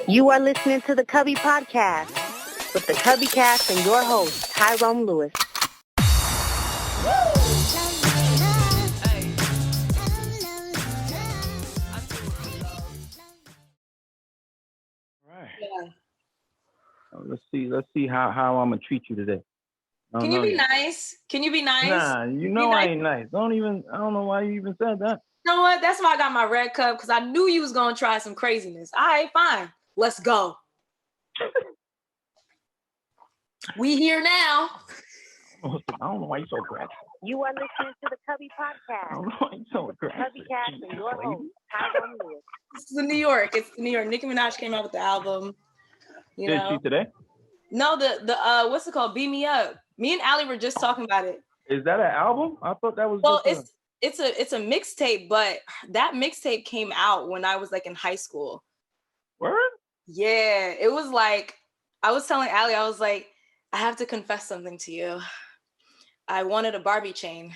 You are listening to the Cubby Podcast with the Cubby Cast and your host, Tyrone Lewis. Right. Yeah. Let's see how I'm gonna treat you today. Can you be nice? Can you be nice? Nah, you know I ain't nice. I don't know why you even said that. You know what? That's why I got my red cup, because I knew you was gonna try some craziness. All right, fine. Let's go. We here now. I don't know why you're so aggressive. You are listening to the Cubby I Podcast don't know why you're so with the aggressive. Cubby Cast and your host, Tyrone Lewis. This is in New York. It's New York. Nicki Minaj came out with the album. You Did know? she today? No, the what's it called? Beat Me Up. Me and Allie were just talking about it. Is that an album? I thought that was. Well, just it's a mixtape, but that mixtape came out when I was like in high school. Word? Yeah, it was like, I was telling Allie, I was like, I have to confess something to you. I wanted a Barbie chain.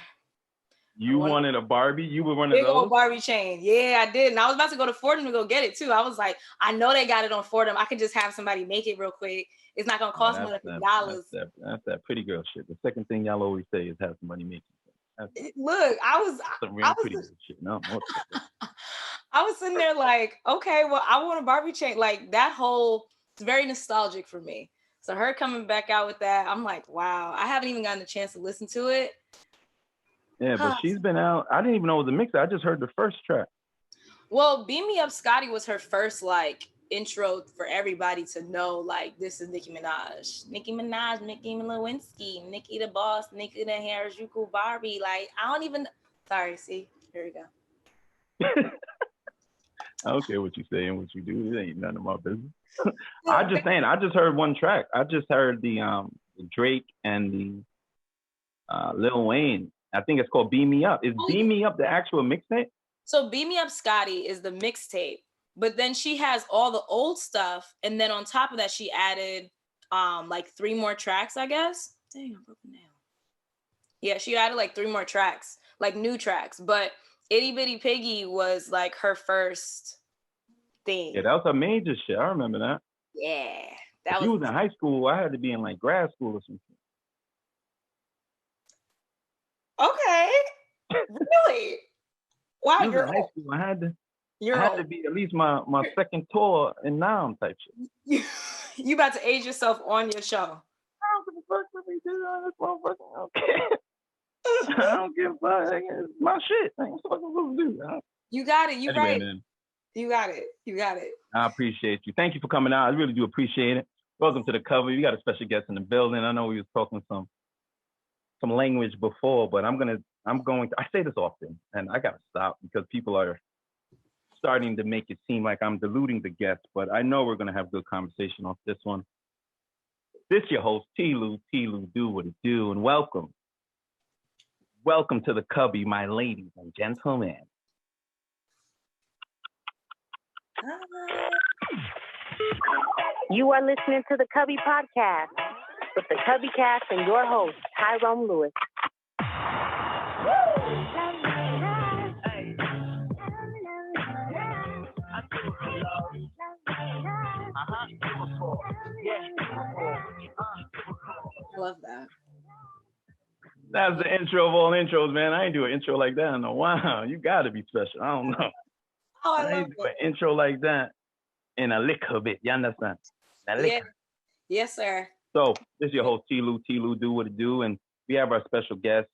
You wanted a Barbie? You were one of Big those? old Barbie chain. Yeah, I did. And I was about to go to Fordham to go get it too. I was like, I know they got it on Fordham. I could just have somebody make it real quick. It's not gonna cost more than $50. That's that pretty girl shit. The second thing y'all always say is have somebody make it. Look, That's some real pretty girl shit. No, I was sitting there like, okay, well, I want a Barbie chain. Like that whole, it's very nostalgic for me. So her coming back out with that, I'm like, wow. I haven't even gotten a chance to listen to it. Yeah, but she's been out. I didn't even know it was a mix. I just heard the first track. Well, Beam Me Up Scotty was her first like intro for everybody to know like this is Nicki Minaj. Nicki Minaj, Nicki Lewinsky, Nicki the Boss, Nicki the Harajuku Barbie. Like I don't even. Sorry, see, here we go. I don't care what you say and what you do. It ain't none of my business. I just heard one track. I just heard the Drake and the Lil Wayne. I think it's called Beam Me Up. Is Beam Me Up the actual mixtape? So Beam Me Up Scotty is the mixtape, but then she has all the old stuff, and then on top of that, she added like 3 more tracks, I guess. Dang, I broke the nail. Yeah, she added like 3 more tracks, like new tracks. But Itty Bitty Piggy was like her first thing. Yeah, that was a major shit. I remember that. Yeah, that was. You was in high school. I had to be in like grad school or something. Okay, really? Wow, you're in high school. I had to be at least my second tour in Nam type shit. You about to age yourself on your show. I don't give a fuck what they do on this motherfucker. Okay. I don't give a fuck. It's my shit. I ain't fucking supposed to do. You got it. You anyway, right. Man. You got it. You got it. I appreciate you. Thank you for coming out. I really do appreciate it. Welcome to the cover. We got a special guest in the building. I know we was talking some language before, but I'm going to, I say this often, and I got to stop because people are starting to make it seem like I'm diluting the guest, but I know we're going to have good conversation off this one. This your host, TLouDoWhatitDo, and welcome. Welcome to the Cubby, my ladies and gentlemen. You are listening to the Cubby Podcast with the Cubby Cast and your host, Tyrone Lewis. Love that. That's the intro of all intros, man. I ain't do an intro like that in a while. You got to be special. I don't know. Oh, I ain't do an intro like that in a little bit. You understand? Yeah. Yes, sir. So this is your host, TLouDoWhatitDo, and we have our special guest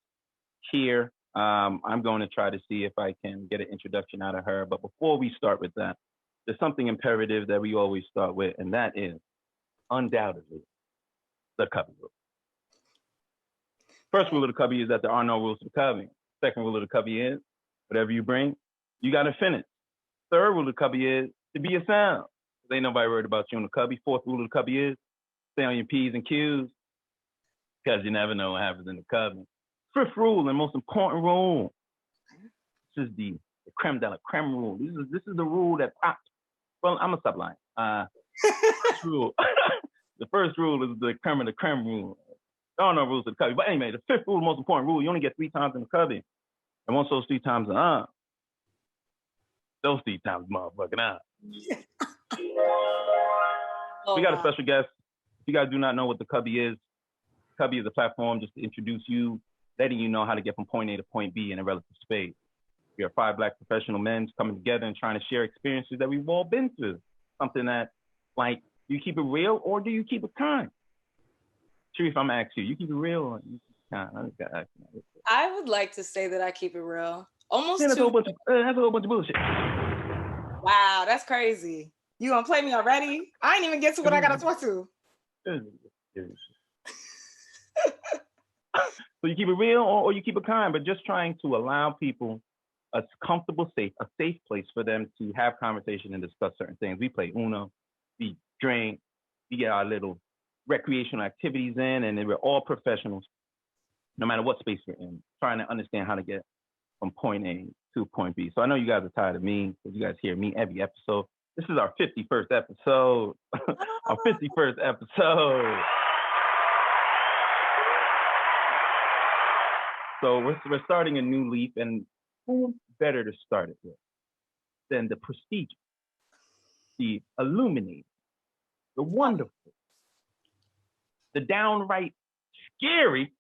here. I'm going to try to see if I can get an introduction out of her. But before we start with that, there's something imperative that we always start with, and that is undoubtedly the Cubby rule. First rule of the Cubby is that there are no rules to the Cubby. Second rule of the Cubby is whatever you bring, you got to finish. Third rule of the Cubby is to be yourself. Ain't nobody worried about you in the Cubby. Fourth rule of the Cubby is stay on your P's and Q's because you never know what happens in the Cubby. Fifth rule and most important rule. This is the creme de la creme rule. This is the rule that pops. Well, I'm gonna stop lying. First rule. The first rule is the creme de la creme rule. There are no rules to the Cubby. But anyway, the fifth rule, the most important rule, you only get 3 times in the Cubby. And once those 3 times are those 3 times motherfucking up. We got a special guest. If you guys do not know what the Cubby is a platform just to introduce you, letting you know how to get from point A to point B in a relative space. We are 5 Black professional men coming together and trying to share experiences that we've all been through. Something that, like, do you keep it real or do you keep it kind? Sharifa, I'm gonna ask you. You keep it real or you keep it kind? I would like to say that I keep it real. Almost that's a whole bunch of bullshit. Wow, that's crazy. You gonna play me already? I ain't even get to what I gotta talk to. So you keep it real or you keep it kind, but just trying to allow people a comfortable, a safe place for them to have conversation and discuss certain things. We play Uno, we drink, we get our little recreational activities in, and then we're all professionals, no matter what space we're in, trying to understand how to get from point A to point B. So I know you guys are tired of me, because you guys hear me every episode. This is our 51st episode. Our 51st episode. So we're starting a new leaf, and who better to start it with than the prestigious, the illuminating, the wonderful, the downright scary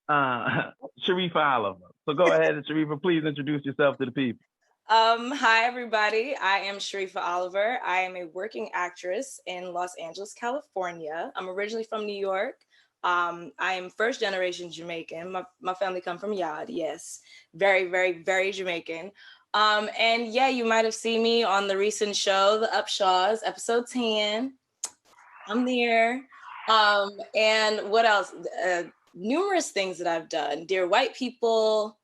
Sharifa Oliver. So go ahead, Sharifa, please introduce yourself to the people. Hi, everybody. I am Sharifa Oliver. I am a working actress in Los Angeles, California. I'm originally from New York. I am first generation Jamaican. My family come from Yad. Yes, very, very, very Jamaican. And yeah, you might have seen me on the recent show, The Upshaws, episode 10. I'm there. And what else? Numerous things that I've done. Dear White People.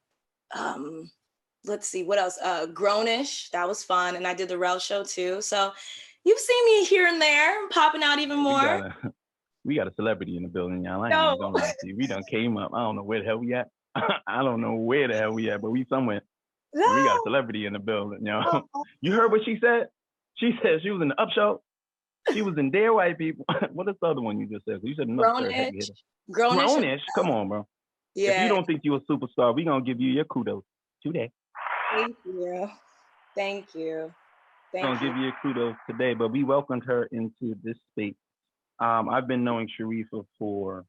Let's see, what else? Grownish, that was fun. And I did the Rel show too. So you've seen me here and there, popping out even more. We got a celebrity in the building, y'all. I ain't even gonna lie to you. We done came up. I don't know where the hell we at. I don't know where the hell we at, but we somewhere. No. We got a celebrity in the building, y'all. You heard what she said? She said she was in the Up Show. She was in Dear White People. What is the other one you just said? You said Grownish. Grownish. Come on, bro. Yeah. If you don't think you're a superstar, we gonna give you your kudos today. Thank you. Thank you. We're gonna give you your kudos today, but we welcomed her into this space. I've been knowing Sharifa for,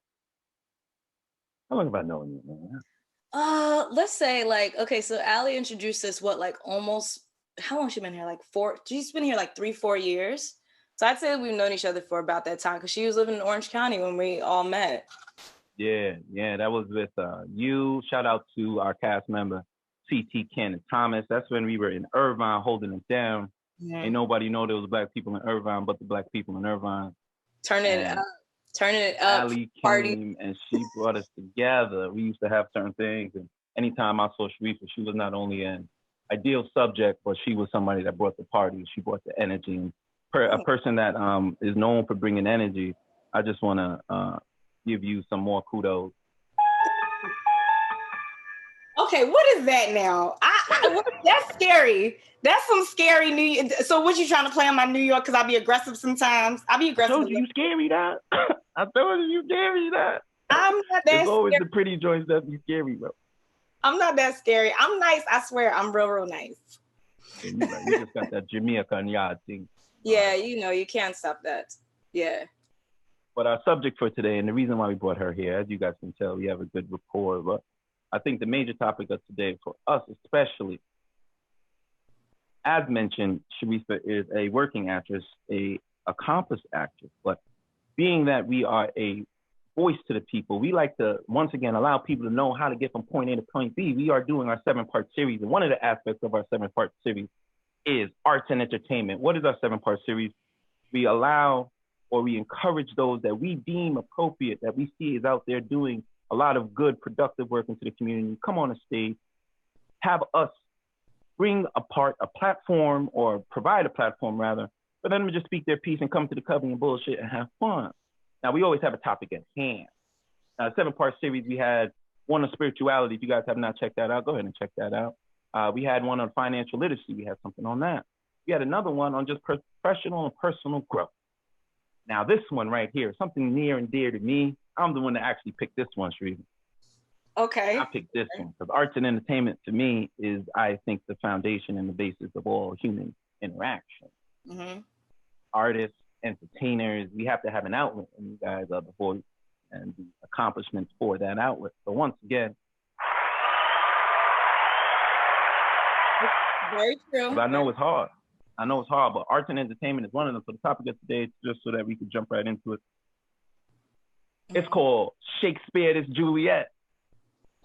how long have I known you, man? Let's say so Allie introduced us, almost, how long has she been here? She's been here 3-4 years. So I'd say we've known each other for about that time, because she was living in Orange County when we all met. Yeah, that was with you. Shout out to our cast member, CT Ken and Thomas. That's when we were in Irvine holding it down. Mm-hmm. Ain't nobody know there was Black people in Irvine but the Black people in Irvine. Turning it up. Allie came and she brought us together. We used to have certain things, and anytime I saw Sharifa, she was not only an ideal subject, but she was somebody that brought the party. She brought the energy. And a person that is known for bringing energy, I just want to give you some more kudos. Okay, what is that now? That's scary. That's some scary New York. So what you trying to play on my New York? Because I'll be aggressive sometimes. I'll be aggressive. I told you scary, that. I told you scary, that. I'm not that It's always the pretty joints that be scary, bro. I'm not that scary. I'm nice. I swear. I'm real, real nice. Yeah, you just got that Jamaican yard thing. Yeah, you can't stop that. Yeah. But our subject for today, and the reason why we brought her here, as you guys can tell, we have a good rapport, but I think the major topic of today for us especially, as mentioned, Sharifa is a working actress, a accomplished actress, but being that we are a voice to the people, we like to, once again, allow people to know how to get from point A to point B. We are doing our 7-part series, and one of the aspects of our 7-part series is arts and entertainment. What is our 7-part series? We allow, or we encourage those that we deem appropriate, that we see is out there doing a lot of good, productive work into the community, come on the stage, have us bring a platform, or provide a platform rather, for them to just speak their piece and come to the Cubby and bullshit and have fun. Now, we always have a topic at hand. Now, the 7-part series, we had one on spirituality. If you guys have not checked that out, go ahead and check that out. We had one on financial literacy. We had something on that. We had another one on just professional and personal growth. Now, this one right here, something near and dear to me. I'm the one that actually picked this one, Sharifa. Okay. I picked this one because arts and entertainment to me is, I think, the foundation and the basis of all human interaction. Mm-hmm. Artists, entertainers, we have to have an outlet, and you guys are the voice and the accomplishments for that outlet. So once again, Very true. I know it's hard. I know it's hard, but arts and entertainment is one of them. So the topic of today, just so that we can jump right into it, it's called Shakespeare is Juliet.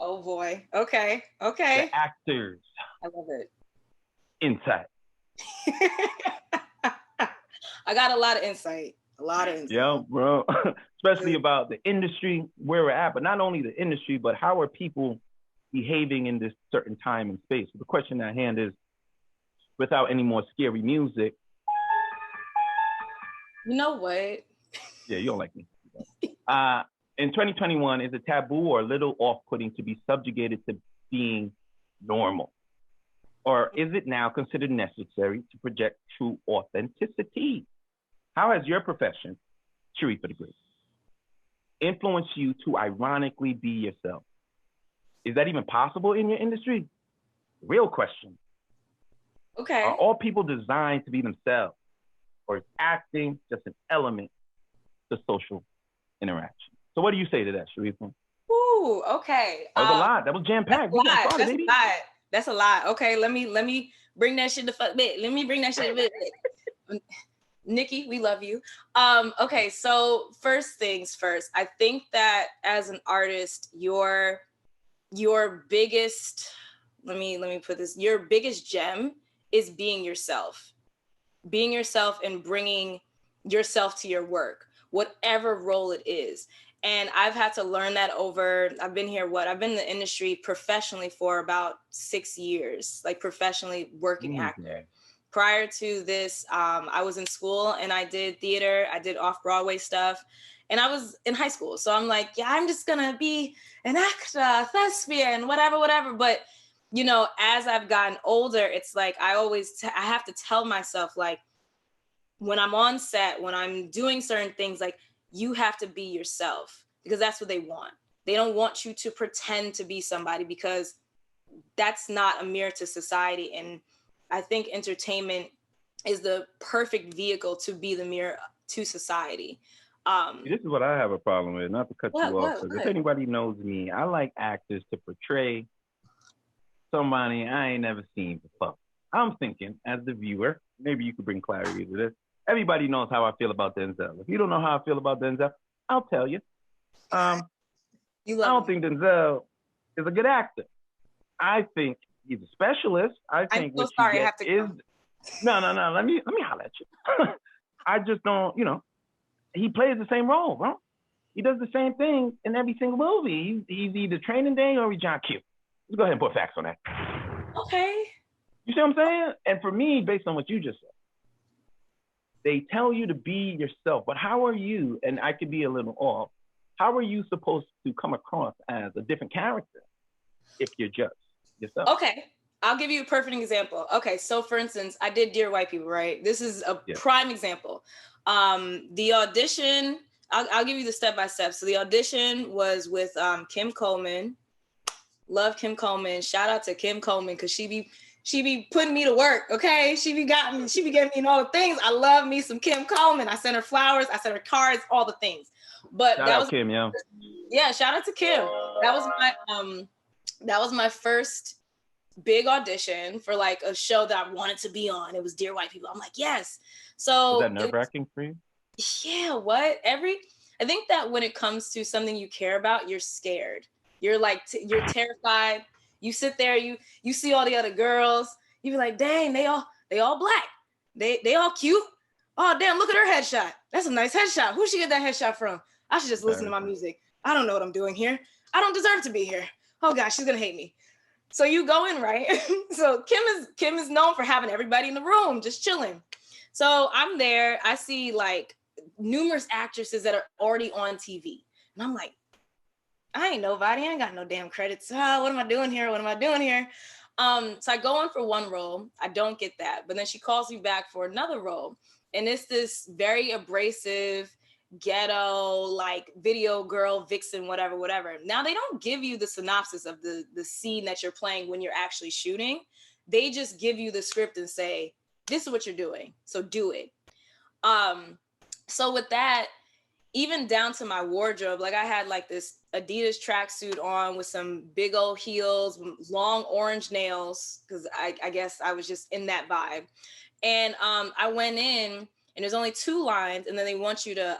Oh boy. Okay. Okay. The actors. I love it. Insight. I got a lot of insight. A lot of insight. Yeah, bro. Especially about the industry, where we're at, but not only the industry, but how are people behaving in this certain time and space. So the question at hand is, without any more scary music. You know what? Yeah, you don't like me. In 2021, is it taboo or a little off-putting to be subjugated to being normal? Or is it now considered necessary to project true authenticity? How has your profession, Sharifa the Great, influenced you to ironically be yourself? Is that even possible in your industry? Real question. Okay. Are all people designed to be themselves? Or is acting just an element to social interaction? So what do you say to that, Sharifa? Ooh, okay. That was a lot. That was jam-packed. We got started, baby. That's a lot. Okay, let me bring that shit to fuck bit. Let me bring that shit to bit. Nikki, we love you. Okay, so first things first. I think that as an artist, your biggest, let me put this, your biggest gem is being yourself. Being yourself and bringing yourself to your work, whatever role it is. And I've had to learn that I've been in the industry professionally for about 6 years, like professionally working actor. Prior to this, I was in school and I did theater, I did off-Broadway stuff, and I was in high school. So I'm like, yeah, I'm just gonna be an actor, thespian, whatever. But, you know, as I've gotten older, it's like, I have to tell myself, like, when I'm on set, when I'm doing certain things, like, you have to be yourself, because that's what they want. They don't want you to pretend to be somebody, because that's not a mirror to society. And I think entertainment is the perfect vehicle to be the mirror to society. This is what I have a problem with, not to cut you off, because if anybody knows me, I like actors to portray somebody I ain't never seen before. I'm thinking, as the viewer, maybe you could bring clarity to this. Everybody knows how I feel about Denzel. If you don't know how I feel about Denzel, I'll tell you. I don't think Denzel is a good actor. I think he's a specialist. I think I'm so sorry, I have to go. No. Let me holler at you. I just don't, he plays the same role, bro. He does the same thing in every single movie. He's either Training Day or he's John Q. Let's go ahead and put facts on that. Okay. You see what I'm saying? And for me, based on what you just said, they tell you to be yourself, but how are you, and I could be a little off, how are you supposed to come across as a different character if you're just yourself? Okay, I'll give you a perfect example. Okay, so for instance, I did Dear White People, right? This is a prime example. The audition, I'll give you the step-by-step. So the audition was with Kim Coleman. Love Kim Coleman. Shout out to Kim Coleman, because she be putting me to work, okay? She be giving me all the things. I love me some Kim Coleman. I sent her flowers, I sent her cards, all the things. But shout out Kim, yeah. Yeah, shout out to Kim. That was my first big audition for like a show that I wanted to be on. It was Dear White People. I'm like, yes. So was that nerve-wracking for you? Yeah, I think that when it comes to something you care about, you're scared. You're like, you're terrified. You sit there, you see all the other girls, you be like, dang, they all black. They all cute. Oh, damn, look at her headshot. That's a nice headshot. Who should get that headshot from? I should just listen to my music. I don't know what I'm doing here. I don't deserve to be here. Oh gosh, she's gonna hate me. So you go in, right? So Kim is known for having everybody in the room just chilling. So I'm there, I see like numerous actresses that are already on TV. And I'm like, I ain't nobody. I ain't got no damn credits. What am I doing here? So I go in for one role. I don't get that. But then she calls me back for another role. And it's this very abrasive, ghetto, like video girl, vixen, whatever. Now, they don't give you the synopsis of the scene that you're playing when you're actually shooting. They just give you the script and say, this is what you're doing. So do it. So with that, even down to my wardrobe, like I had like this Adidas tracksuit on with some big old heels, long orange nails, because I guess I was just in that vibe. And I went in, and there's only 2 lines, and then they want you to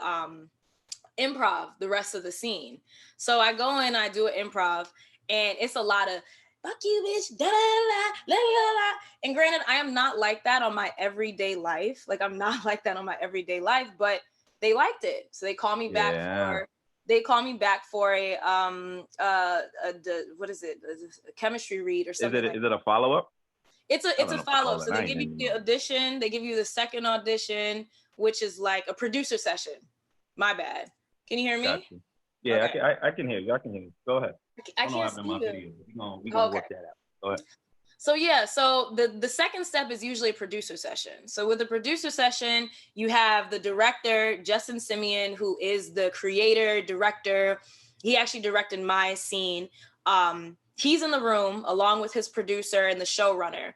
improv the rest of the scene. So I go in, I do an improv, and it's a lot of fuck you, bitch, da la la la la. And granted, I am not like that on my everyday life. Like I'm not like that on my everyday life, but they liked it, so they call me back for. They call me back for a what is it? A chemistry read or something. Is it a follow up? It's a follow up. So they give you the audition. They give you the second audition, which is like a producer session. My bad. Can you hear me? Gotcha. Yeah, okay. I can hear you. I can hear you. Go ahead. I can't see you. We're gonna work that out. Go ahead. So yeah, so the second step is usually a producer session. So with the producer session, you have the director, Justin Simeon, who is the creator, director. He actually directed my scene. He's in the room along with his producer and the showrunner.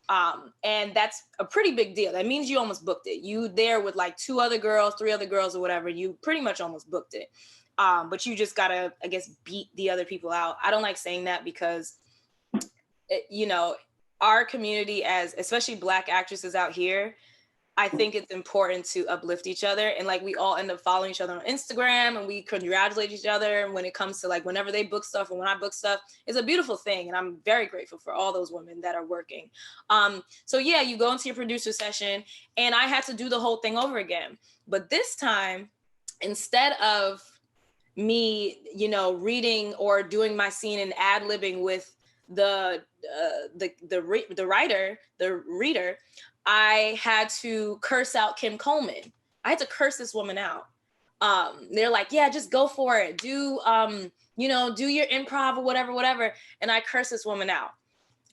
And that's a pretty big deal. That means you almost booked it. You there with like 2 other girls, 3 other girls or whatever, you pretty much almost booked it. But you just gotta, I guess, beat the other people out. I don't like saying that because you know, our community, as especially Black actresses out here, I think it's important to uplift each other. And like we all end up following each other on Instagram and we congratulate each other. And when it comes to like whenever they book stuff or when I book stuff, it's a beautiful thing. And I'm very grateful for all those women that are working. So yeah, you go into your producer session and I had to do the whole thing over again. But this time, instead of me, you know, reading or doing my scene and ad-libbing with the reader, I had to curse out Kim Coleman. I had to curse this woman out. They're like, yeah, just go for it. Do, you know, do your improv or whatever. And I curse this woman out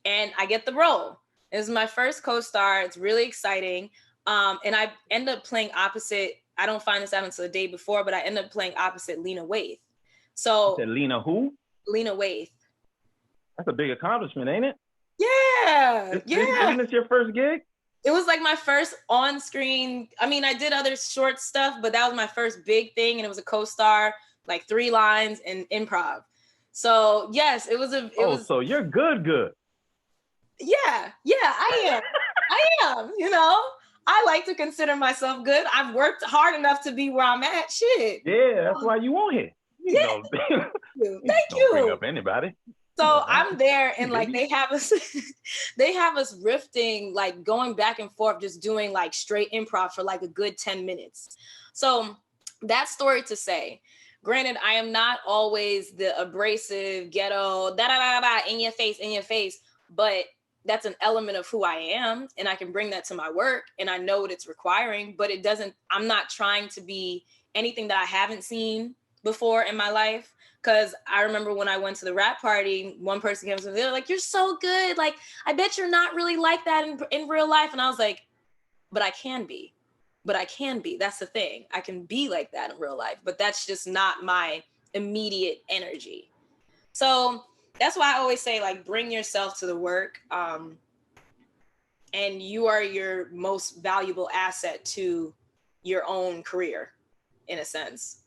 and I get the role. This is my first co-star. It's really exciting. And I end up playing opposite. I don't find this out until the day before, but I end up playing opposite Lena Waithe. So Lena who? Lena Waithe. That's a big accomplishment, ain't it? Yeah. Isn't this your first gig? It was like my first on-screen. I mean, I did other short stuff, but that was my first big thing. And it was a co-star, like 3 lines and improv. So yes, it was so you're good. Yeah, I am, you know. I like to consider myself good. I've worked hard enough to be where I'm at. Shit. Yeah, that's why you on here. Thank you. Don't bring up anybody. So I'm there and like they have us riffing, like going back and forth, just doing like straight improv for like a good 10 minutes. So that story to say, granted, I am not always the abrasive ghetto, in your face, but that's an element of who I am and I can bring that to my work and I know what it's requiring, but I'm not trying to be anything that I haven't seen before in my life. Because I remember when I went to the rap party, one person came to me, they're like, you're so good. Like, I bet you're not really like that in real life. And I was like, but I can be. That's the thing. I can be like that in real life, but that's just not my immediate energy. So that's why I always say, like, bring yourself to the work. And you are your most valuable asset to your own career, in a sense.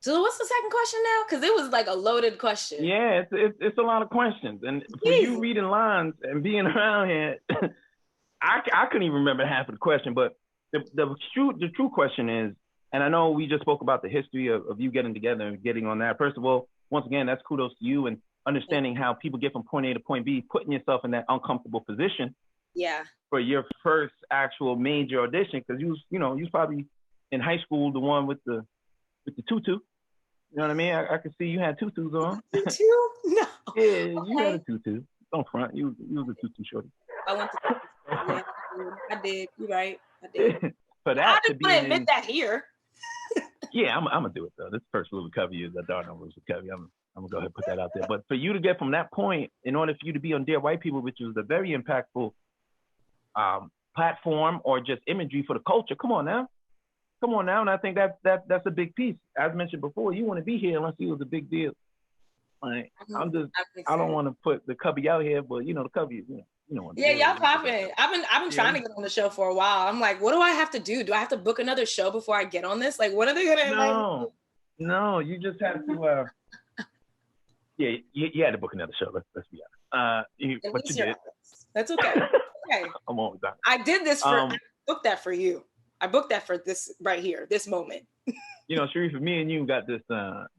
So what's the second question now? Because it was like a loaded question. Yeah, it's a lot of questions. And for you reading lines and being around here, I couldn't even remember half of the question. But the true question is, and I know we just spoke about the history of you getting together and getting on that. First of all, once again, that's kudos to you and understanding how people get from point A to point B, putting yourself in that uncomfortable position. Yeah. For your first actual major audition, because you was probably in high school, the one with the tutu. You know what I mean? I could see you had tutus on. Tutu? No. Yeah, okay. You had a tutu. Don't front. You was a tutu shorty. I went to yeah, I did. You're right. I did. For that I just want to admit that here. Yeah, I'm gonna do it though. This first little Cubby is a darn little Cubby. I'm gonna go ahead and put that out there. But for you to get from that point, in order for you to be on Dear White People, which was a very impactful platform or just imagery for the culture, come on now. And I think that's a big piece. As mentioned before, you want to be here unless it was a big deal. Like, I don't want to put the Cubby out here, but the Cubby, You know what? Yeah, y'all popping. I've been trying to get on the show for a while. I'm like, what do I have to do? Do I have to book another show before I get on this? Like, what are they gonna invite me? No, you just have to. Yeah, you had to book another show. Let's be honest. But you did. That's okay. Okay. I'm always down. I did this for. I booked that for you. I booked that for this right here, this moment. You know, Sharifa, me and you got this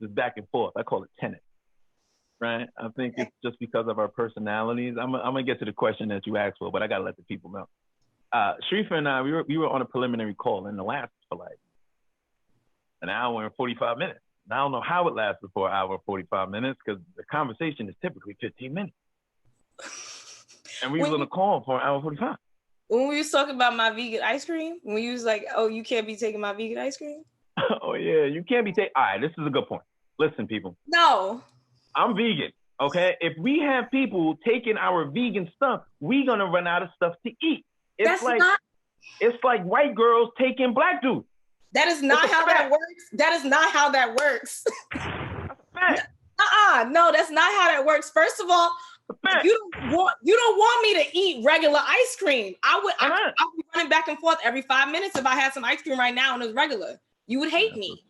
back and forth. I call it tennis. Right? I think it's just because of our personalities. I'm gonna get to the question that you asked for, but I gotta let the people know. Sharifa and I, we were on a preliminary call, and it lasted for like an hour and 45 minutes. And I don't know how it lasted for an hour and 45 minutes because the conversation is typically 15 minutes. And we was on a call for an hour and 45. When we was talking about my vegan ice cream, when you was like, "Oh, you can't be taking my vegan ice cream." Oh yeah, you can't be taking. All right, this is a good point. Listen, people. No. I'm vegan, okay? If we have people taking our vegan stuff, we're gonna run out of stuff to eat. It's like white girls taking black dudes. That is not how that works. That is not how that works. That's a fact. No, that's not how that works. First of all, you don't want me to eat regular ice cream. I'd be running back and forth every 5 minutes if I had some ice cream right now and it was regular. You would hate me.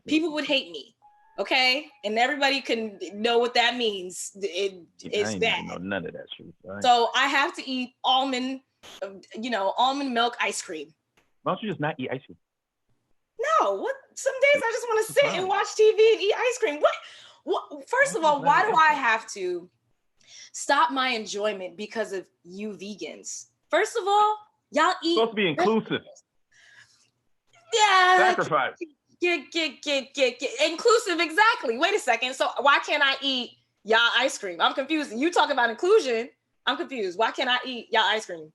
People would hate me. Okay, and everybody can know what that means. It's bad. Know none of that shit. Right? So I have to eat almond milk ice cream. Why don't you just not eat ice cream? No, what? Some days I just want to sit and watch TV and eat ice cream. What? First of all, why do I have to stop my enjoyment because of you vegans? First of all, y'all eat. It's supposed to be inclusive. Yeah. Sacrifice. Get inclusive, exactly. Wait a second. So why can't I eat y'all ice cream? I'm confused. You talk about inclusion. I'm confused. Why can't I eat y'all ice cream?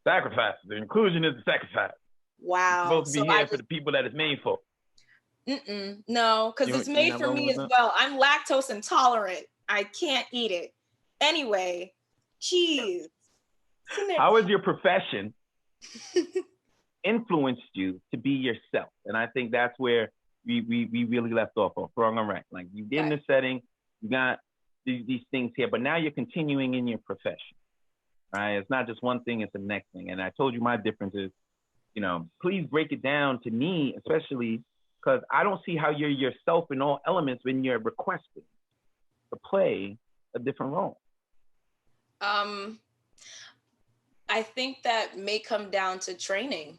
Sacrifice. The inclusion is the sacrifice. Wow. It's supposed to be here for the people that it's made for. No, because it's made for me as well. I'm lactose intolerant. I can't eat it. Anyway, cheese. How has your profession influenced you to be yourself? And I think that's where we really left off on wrong or right. Like you get in the setting, you got these things here, but now you're continuing in your profession, right? It's not just one thing, it's the next thing. And I told you my difference is, please break it down to me, especially because I don't see how you're yourself in all elements when you're requesting to play a different role. I think that may come down to training.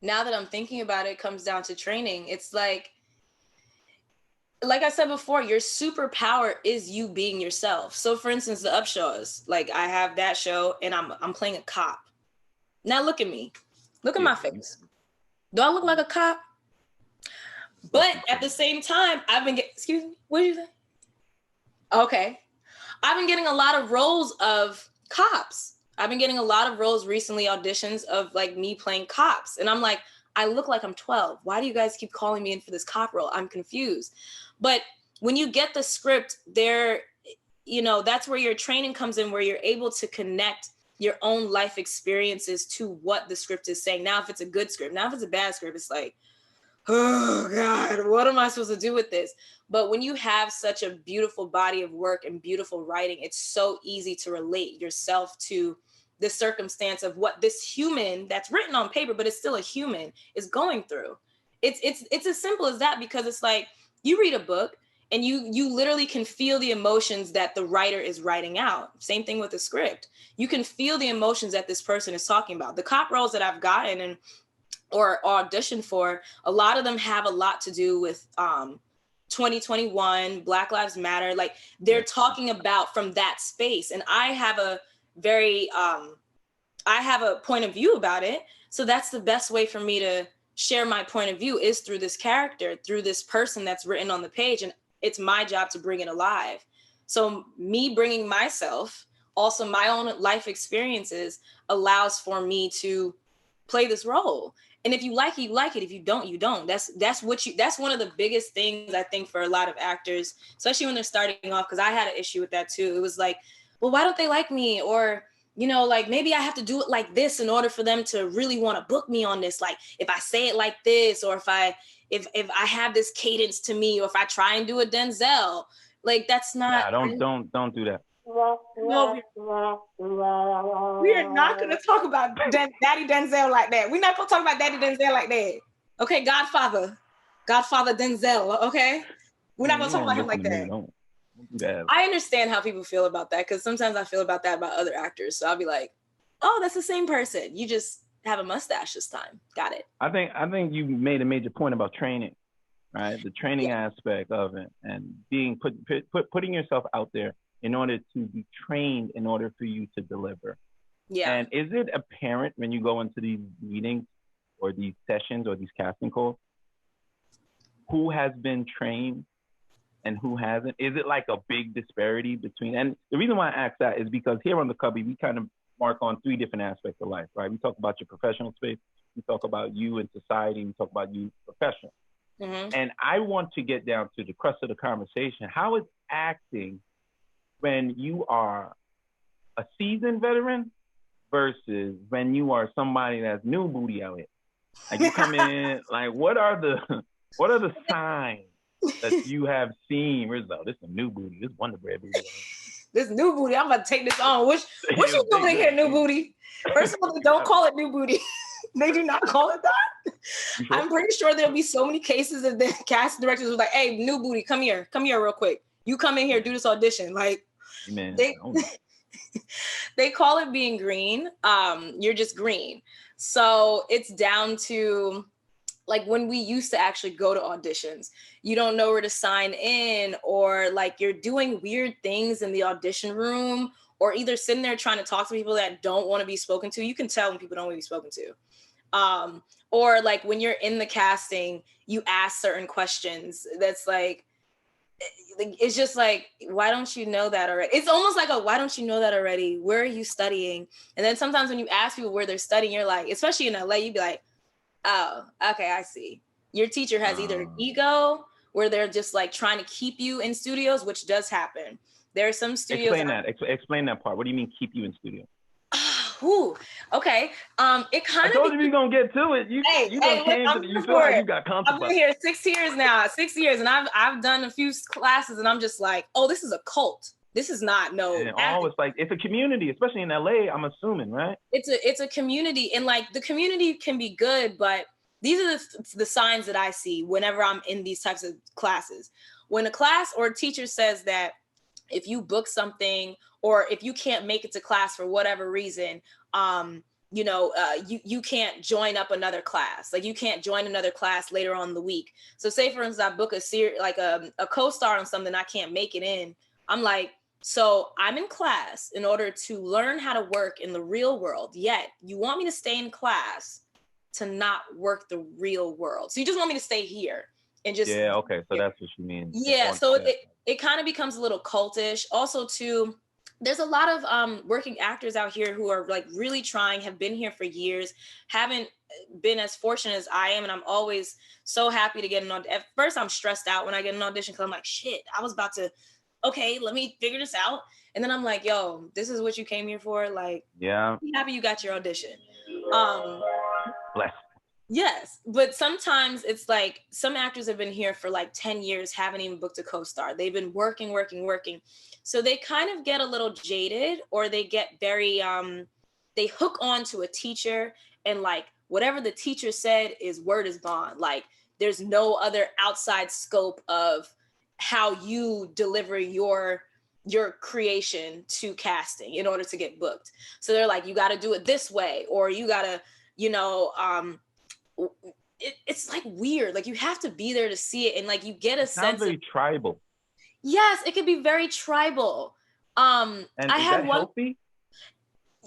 Now that I'm thinking about it, it comes down to training. It's like I said before, your superpower is you being yourself. So for instance, the Upshaws, like I have that show and I'm playing a cop. Now look at me. Look at my face. Do I look like a cop? But at the same time, excuse me, what did you say? Okay. I've been getting a lot of roles of cops. I've been getting a lot of roles recently, auditions of like me playing cops. And I'm like, I look like I'm 12. Why do you guys keep calling me in for this cop role? I'm confused. But when you get the script there, that's where your training comes in, where you're able to connect your own life experiences to what the script is saying. Now, if it's a good script, now if it's a bad script, it's like, oh God, what am I supposed to do with this? But when you have such a beautiful body of work and beautiful writing, it's so easy to relate yourself to the circumstance of what this human that's written on paper, but it's still a human, is going through. It's as simple as that, because it's like you read a book and you literally can feel the emotions that the writer is writing out. Same thing with the script. You can feel the emotions that this person is talking about. The cop roles that I've gotten or auditioned for, a lot of them have a lot to do with 2021, Black Lives Matter. Like they're talking about from that space. And I have a point of view about it. So that's the best way for me to share my point of view, is through this character, through this person that's written on the page. And it's my job to bring it alive. So me bringing myself, also my own life experiences, allows for me to play this role. And if you like it, you like it. If you don't, you don't. That's one of the biggest things I think for a lot of actors, especially when they're starting off, because I had an issue with that too. It was like, well, why don't they like me? Or, like maybe I have to do it like this in order for them to really want to book me on this. Like if I say it like this, or if I have this cadence to me, or if I try and do a Denzel, like that's not. Nah, don't do that. We are not going to talk about Daddy Denzel like that. We're not going to talk about Daddy Denzel like that. Okay, Godfather Denzel, okay? We're not going to talk about him like that. Don't do that. I understand how people feel about that because sometimes I feel about that about other actors. So I'll be like, oh, that's the same person. You just have a mustache this time. Got it. I think you made a major point about training, right? The training aspect of it and being putting yourself out there in order to be trained in order for you to deliver. Yeah. And is it apparent when you go into these meetings or these sessions or these casting calls who has been trained and who hasn't? Is it like a big disparity between? And the reason why I ask that is because here on the Cubby, we kind of mark on 3 different aspects of life, right? We talk about your professional space, we talk about you in society, we talk about you professional. Mm-hmm. And I want to get down to the crux of the conversation. How is acting when you are a seasoned veteran versus when you are somebody that's new booty out here? Like you come in, like what are the signs that you have seen? Rizzo, this is a new booty, this Wonder Bread booty. This new booty, I'm about to take this on. What you doing here, new booty? First of all, they don't call it new booty. They do not call it that. Sure? I'm pretty sure there'll be so many cases that the casting directors was like, hey, new booty, come here real quick. You come in here, do this audition. Like, man, they call it being green. You're just green. So it's down to like when we used to actually go to auditions, you don't know where to sign in, or like you're doing weird things in the audition room, or either sitting there trying to talk to people that don't want to be spoken to. You can tell when people don't want to be spoken to. Or like when you're in the casting, you ask certain questions that's like, it's just like, why don't you know that already? It's almost like why don't you know that already? Where are you studying? And then sometimes when you ask people where they're studying, you're like, especially in LA, you'd be like, oh, okay, I see. Your teacher has either an ego where they're just like trying to keep you in studios, which does happen. There are some studios. Explain that part. What do you mean keep you in studio? Ooh, okay. It kind of. I told you we gonna get to it. You feel like you got comfortable. I've been here 6 years now, 6 years, and I've done a few classes, and I'm just like, oh, this is a cult. This is not it's like it's a community, especially in LA. I'm assuming, right? It's a community, and like the community can be good, but these are the signs that I see whenever I'm in these types of classes. When a class or a teacher says that if you book something or if you can't make it to class for whatever reason, you can't join up another class. Like you can't join another class later on in the week. So say for instance, I book a co-star on something, I can't make it in. I'm like, so I'm in class in order to learn how to work in the real world. Yet you want me to stay in class to not work the real world. So you just want me to stay here and just. Yeah. Okay. So that's what you mean. Yeah. So it kind of becomes a little cultish. Also too, there's a lot of working actors out here who are like really trying, have been here for years, haven't been as fortunate as I am. And I'm always so happy to get an audition. At first I'm stressed out when I get an audition because I'm like, shit, I was about to, okay, let me figure this out. And then I'm like, yo, this is what you came here for. Like, yeah, I'm happy you got your audition. Bless. Yes, but sometimes it's like some actors have been here for like 10 years, haven't even booked a co-star. They've been working. So they kind of get a little jaded, or they get very, they hook on to a teacher, and like whatever the teacher said is word is bond. Like there's no other outside scope of how you deliver your creation to casting in order to get booked. So they're like, you got to do it this way, or you got to, it's like weird. Like you have to be there to see it, and like you get a sense. Sounds very tribal. Yes, it can be very tribal. And I had one. Healthy?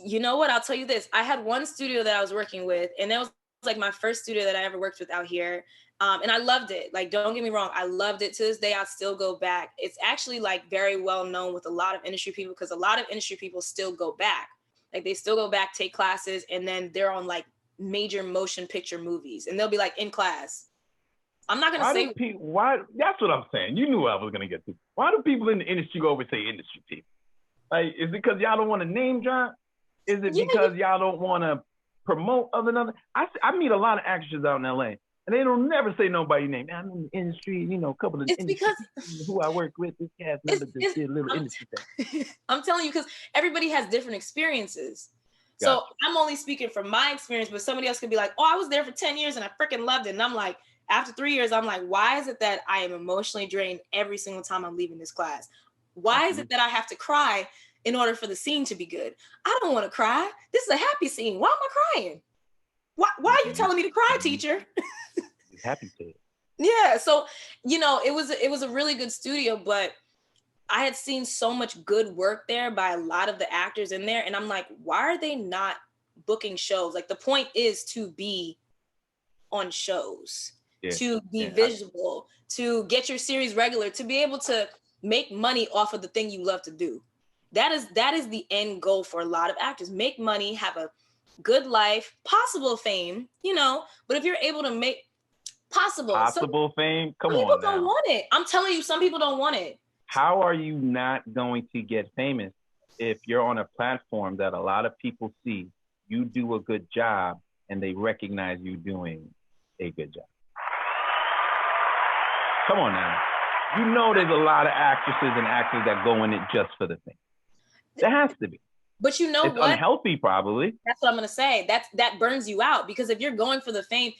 You know what? I'll tell you this. I had one studio that I was working with, and that was like my first studio that I ever worked with out here. And I loved it. Like, don't get me wrong. I loved it. To this day, I still go back. It's actually like very well known with a lot of industry people, because a lot of industry people still go back. Like they still go back, take classes, and then they're on like major motion picture movies, and they'll be like in class. I'm not gonna say why. That's what I'm saying. You knew what I was gonna get to. Why do people in the industry always say industry people? Like, is it because y'all don't want to name drop? Is it because y'all don't want to promote other? I meet a lot of actors out in LA, and And they don't never say nobody's name. Man, I'm in the industry, you know, a couple of It's industry because who I work with. This cast member just did a little industry thing. I'm telling you, because everybody has different experiences. Gotcha. So I'm only speaking from my experience, but somebody else could be like, oh, I was there for 10 years and I freaking loved it. And I'm like, after 3 years, I'm like, why is it that I am emotionally drained every single time I'm leaving this class? Why is it that I have to cry in order for the scene to be good? I don't want to cry. This is a happy scene. Why am I crying? Why are you telling me to cry, teacher? Happy to. Yeah. So, you know, it was a really good studio, but I had seen so much good work there by a lot of the actors in there. And I'm like, why are they not booking shows? Like, the point is to be on shows, to be visible, to get your series regular, to be able to make money off of the thing you love to do. That is the end goal for a lot of actors. Make money, have a good life, possible fame, you know, but if you're able to make possible fame, come on now. People don't want it. I'm telling you, some people don't want it. How are you not going to get famous if you're on a platform that a lot of people see you do a good job and they recognize you doing a good job? Come on now. You know there's a lot of actresses and actors that go in it just for the fame. There has to be. But you know it's what? Unhealthy, probably. That's what I'm going to say. That burns you out, because if you're going for the fame,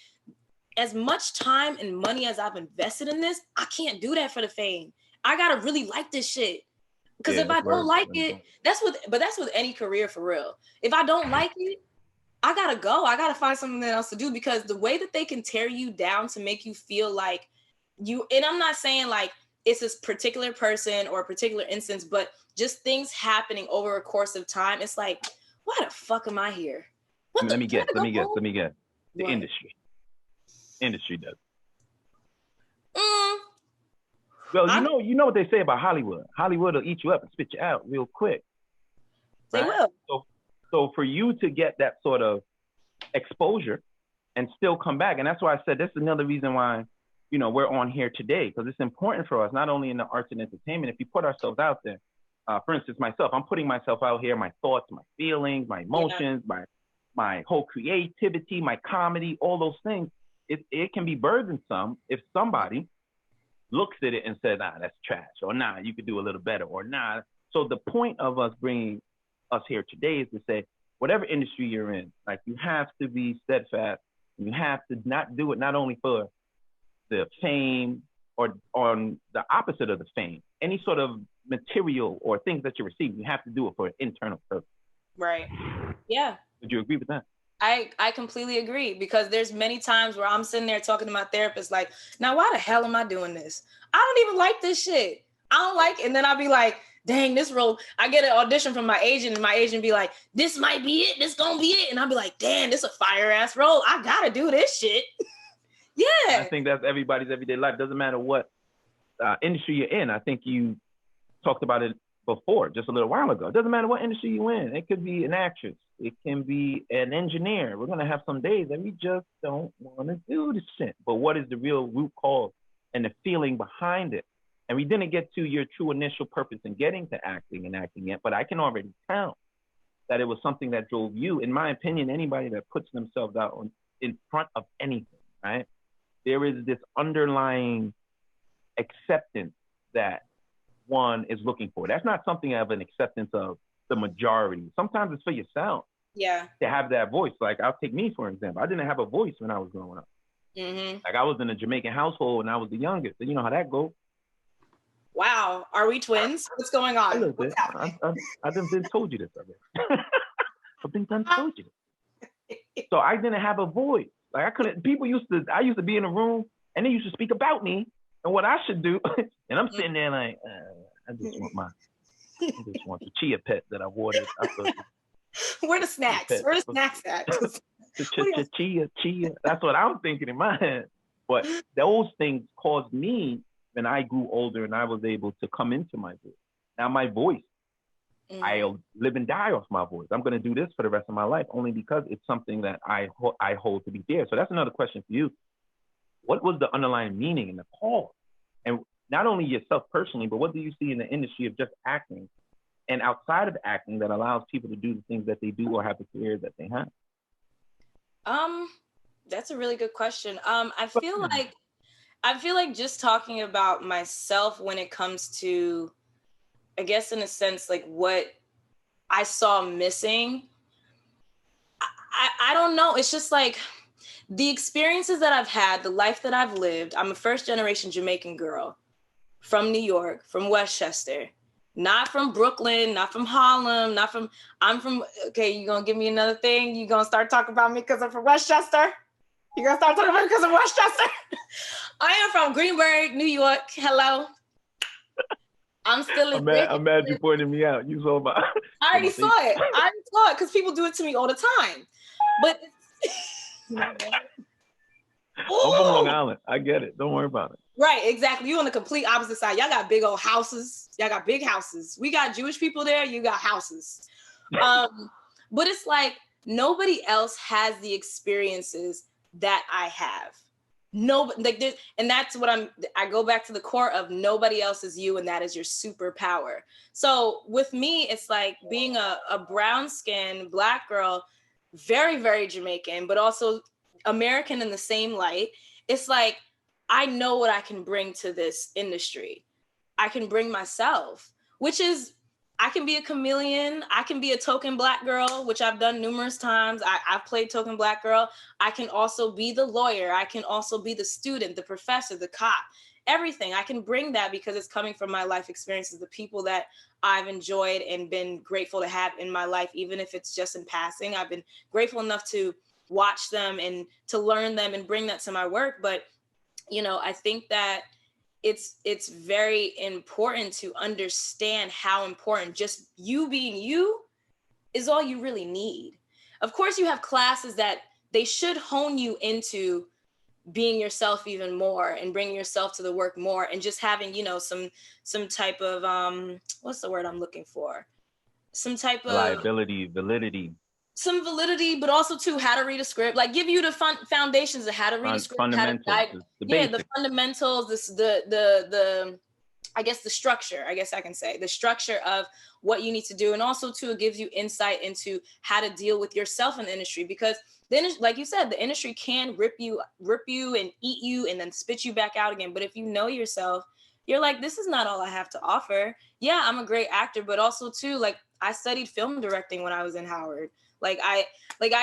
as much time and money as I've invested in this, I can't do that for the fame. I got to really like this shit. Because if I don't like it, that's with any career, for real. If I don't like it, I got to go. I got to find something else to do, because the way that they can tear you down to make you feel like you, and I'm not saying like it's this particular person or a particular instance, but just things happening over a course of time. It's like, why the fuck am I here? Let me guess. The What? Industry does. Well, you know what they say about Hollywood. Hollywood will eat you up and spit you out real quick. They will. So for you to get that sort of exposure and still come back, and that's why I said this is another reason why, you know, we're on here today, because it's important for us, not only in the arts and entertainment. If you put ourselves out there, for instance, myself, I'm putting myself out here, my thoughts, my feelings, my emotions, my whole creativity, my comedy, all those things. It can be burdensome if somebody looks at it and says, nah, that's trash, or nah, you could do a little better, or nah. So the point of us bringing us here today is to say, whatever industry you're in, like, you have to be steadfast. You have to not do it not only for the fame or on the opposite of the fame, any sort of material or things that you receive, you have to do it for an internal purpose. Right. Yeah. Would you agree with that? I completely agree, because there's many times where I'm sitting there talking to my therapist like, now why the hell am I doing this? I don't even like this shit. I don't like it. And then I'll be like, dang, this role, I get an audition from my agent, and my agent be like, this might be it. This gonna be it. And I'll be like, damn, this a fire ass role. I gotta do this shit. Yeah. I think that's everybody's everyday life. Doesn't matter what industry you're in. I think you talked about it before, just a little while ago. It doesn't matter what industry you're in. It could be an actress. It can be an engineer. We're going to have some days that we just don't want to do this shit. But what is the real root cause and the feeling behind it? And we didn't get to your true initial purpose in getting to acting yet, but I can already tell that it was something that drove you. In my opinion, anybody that puts themselves out in front of anything, right? There is this underlying acceptance that one is looking for. That's not something of an acceptance of the majority. Sometimes it's for yourself. Yeah. To have that voice. Like, I'll take me, for example. I didn't have a voice when I was growing up. Mm-hmm. Like, I was in a Jamaican household and I was the youngest. And you know how that goes. Wow. Are we twins? What's going on? A little bit. I've been told you this already. I've been told you this. So I didn't have a voice. Like, I couldn't, I used to be in a room and they used to speak about me and what I should do. And I'm sitting there like, I just want the chia pet that I watered. Where the snacks? Where the snacks at? Chia. That's what I'm thinking in my head. But those things caused me, when I grew older and I was able to come into my voice. Now my voice, I'll live and die off my voice. I'm going to do this for the rest of my life only because it's something that I hold to be dear. So that's another question for you. What was the underlying meaning and the cause? And not only yourself personally, but what do you see in the industry of just acting and outside of acting that allows people to do the things that they do or have the careers that they have? That's a really good question. I feel like just talking about myself when it comes to, I guess in a sense, like what I saw missing. I don't know. It's just like the experiences that I've had, the life that I've lived. I'm a first generation Jamaican girl from New York, from Westchester, not from Brooklyn, not from Harlem, I'm from, okay, you gonna give me another thing? You gonna start talking about me because I'm from Westchester? You gonna start talking about me because I'm Westchester? I am from Greenburgh, New York. Hello. I'm still I'm mad you pointed me out. You saw my. I already saw it. Because people do it to me all the time. But I'm from Long Island. I get it. Don't worry about it. Right, exactly. You on the complete opposite side. Y'all got big old houses. Y'all got big houses. We got Jewish people there. You got houses. But it's like nobody else has the experiences that I have. No, like this, and that's what I go back to the core of nobody else is you, and that is your superpower. So with me, it's like being a brown skinned Black girl, very, very Jamaican, but also American in the same light. It's like, I know what I can bring to this industry. I can bring myself, which is, I can be a chameleon. I can be a token Black girl, which I've done numerous times. I've played token Black girl. I can also be the lawyer. I can also be the student, the professor, the cop, everything. I can bring that because it's coming from my life experiences, the people that I've enjoyed and been grateful to have in my life, even if it's just in passing. I've been grateful enough to watch them and to learn them and bring that to my work. But, you know, I think that it's very important to understand how important just you being you is all you really need. Of course, you have classes that they should hone you into being yourself even more and bringing yourself to the work more and just having, you know, some type of, what's the word I'm looking for? Some type of validity. Some validity, but also too how to read a script, like give you the foundations of how to read a script, how to the fundamentals, the I guess the structure, I guess I can say the structure of what you need to do. And also too, it gives you insight into how to deal with yourself in the industry, because then, like you said, the industry can rip you and eat you and then spit you back out again. But if you know yourself, you're like, this is not all I have to offer. Yeah, I'm a great actor, but also too, like I studied film directing when I was in Howard. Like I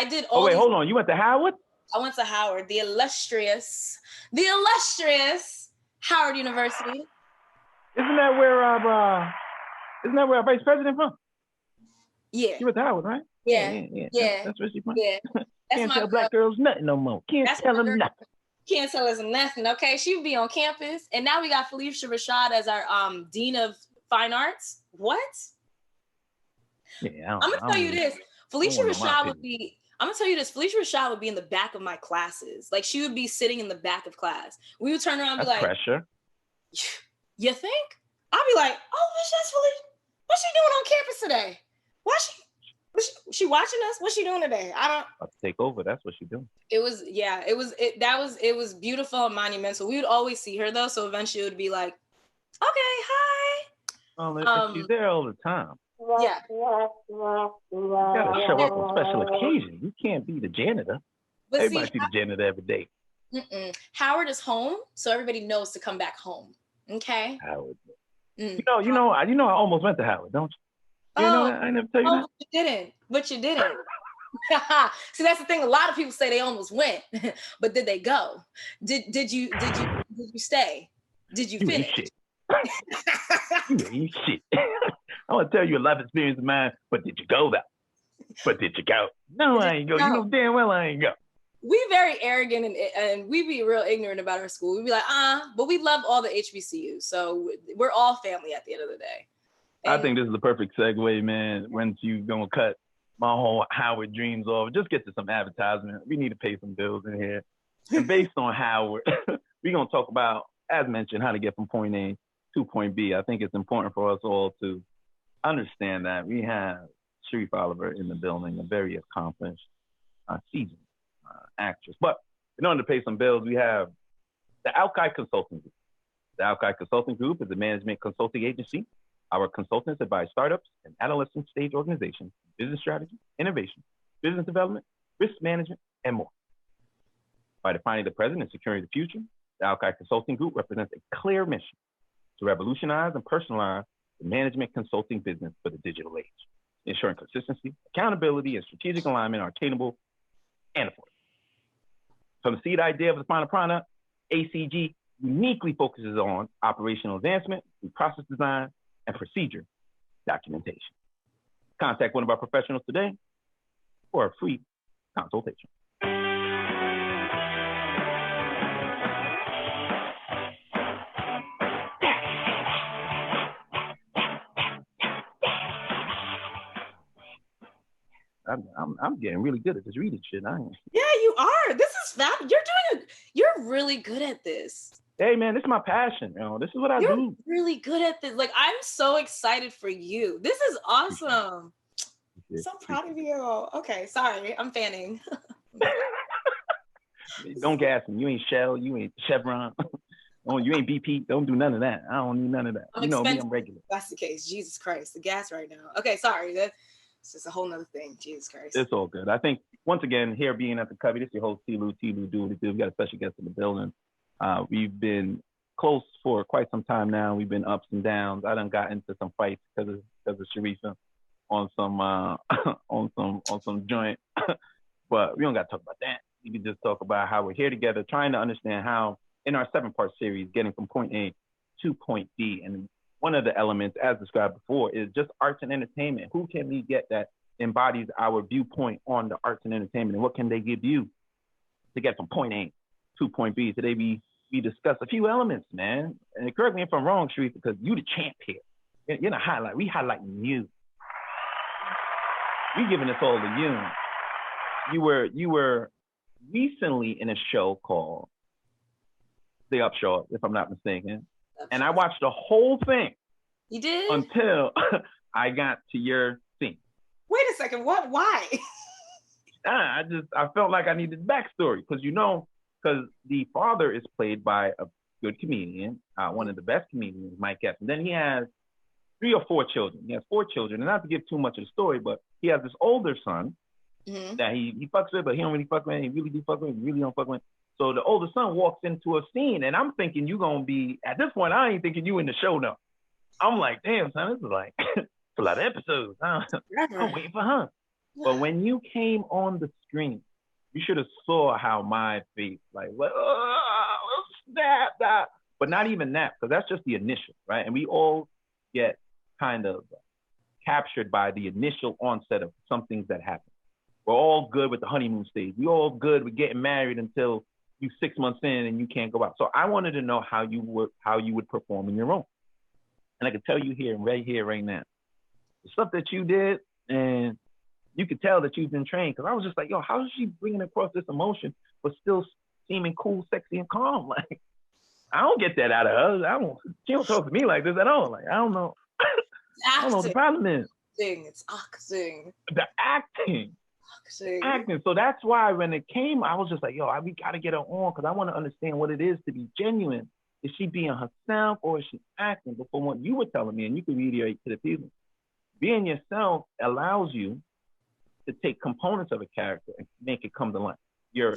did all. Oh wait, hold on. You went to Howard? I went to Howard, the illustrious Howard University. Isn't that where our vice president from? Yeah. You went to Howard, right? Yeah. That's where she's from. Yeah. Can't tell Black girls nothing no more. Can't tell them nothing. Can't tell us nothing. Okay, she would be on campus, and now we got Felicia Rashad as our dean of fine arts. What? Yeah, I'm gonna tell you this. Felicia Rashad would be. I'm gonna tell you this. Felicia Rashad would be in the back of my classes. Like she would be sitting in the back of class. We would turn around and be like, pressure. You think? I'll be like, oh, that's Felicia. What's she doing on campus today? She watching us? What's she doing today? I'll take over. That's what she's doing. It was beautiful and monumental. We would always see her though, so eventually it would be like, okay, hi. Oh, she's there all the time. Yeah. You gotta show up on special occasions. You can't be the janitor. But everybody see the janitor every day. Howard is home, so everybody knows to come back home. Okay. Howard. You know, I almost went to Howard, don't you? You know that? I never tell you that. But you didn't. See, that's the thing. A lot of people say they almost went, but did they go? Did you stay? Did you finish? Shit. You ain't shit. I want to tell you a life experience of mine, but did you go though? But did you go? No, I ain't go. You know damn well I ain't go. We very arrogant and we be real ignorant about our school. We be like, but we love all the HBCUs. So we're all family at the end of the day. And I think this is the perfect segue, man. Once you gonna cut my whole Howard dreams off, just get to some advertisement. We need to pay some bills in here. And based on Howard, we're gonna talk about, as mentioned, how to get from point A to point B. I think it's important for us all to understand that we have Sharifa Oliver in the building, a very accomplished, seasoned actress. But in order to pay some bills, we have the Alki Consulting Group. The Alki Consulting Group is a management consulting agency. Our consultants advise startups and adolescent stage organizations, business strategy, innovation, business development, risk management, and more. By defining the present and securing the future, the Alki Consulting Group represents a clear mission to revolutionize and personalize the management consulting business for the digital age, ensuring consistency, accountability, and strategic alignment are attainable and affordable. From the seed idea of the final product, ACG uniquely focuses on operational advancement through process design and procedure documentation. Contact one of our professionals today for a free consultation. I'm getting really good at this reading shit. Yeah, you are. This is fab. You're really good at this. Hey man, this is my passion. You know, this is what I do. You're really good at this. Like, I'm so excited for you. This is awesome. So proud of you. Okay, sorry, I'm fanning. Don't gas me. You ain't Shell. You ain't Chevron. You ain't BP. Don't do none of that. I don't need none of that. You know me, I'm regular. That's the case. Jesus Christ, the gas right now. Okay, sorry. That's just a whole nother thing. Jesus Christ. It's all good. I think once again, here being at the Cubby, this is your host TLouDoWhatitDo. We got a special guest in the building. We've been close for quite some time now. We've been ups and downs. I done got into some fights because of Sharifa on some joint, but we don't got to talk about that. We can just talk about how we're here together, trying to understand how in our 7-part series, getting from point A to point B. And one of the elements, as described before, is just arts and entertainment. Who can we get that embodies our viewpoint on the arts and entertainment, and what can they give you to get from point A to point B? Today we discuss a few elements, man. And correct me if I'm wrong, Sharifa, because you the champ here. You're the highlight. We highlighting you. We giving this all to you. You were recently in a show called The Upshot, if I'm not mistaken. And I watched the whole thing. You did? Until I got to your scene. Wait a second. What? Why? I felt like I needed backstory because the father is played by a good comedian, one of the best comedians, Mike Epps. And then he has 3 or 4 children. He has 4 children. And not to give too much of the story, but he has this older son that he fucks with, but he don't really fuck with. He really do fuck with. He really don't fuck with. So the older son walks into a scene, and I'm thinking you gonna be, at this point, I ain't thinking you in the show now. I'm like, damn, son, this is like it's a lot of episodes. Huh? I'm waiting for her. But when you came on the screen, you should have saw how my face, like, snap. But not even that, because that's just the initial, right? And we all get kind of captured by the initial onset of some things that happen. We're all good with the honeymoon stage. We're all good with getting married until you 6 months in and you can't go out. So I wanted to know how you would perform in your role. And I can tell you right now, the stuff that you did, and you could tell that you've been trained. Because I was just like, yo, how is she bringing across this emotion but still seeming cool, sexy, and calm? Like, I don't get that out of her. She don't talk to me like this at all. Like, I don't know. I don't know what the problem is. It's acting. The acting. So that's why when it came, I was just like, yo, we got to get her on because I want to understand what it is to be genuine. Is she being herself or is she acting? But from what you were telling me, and you can reiterate to the people, being yourself allows you to take components of a character and make it come to life. Your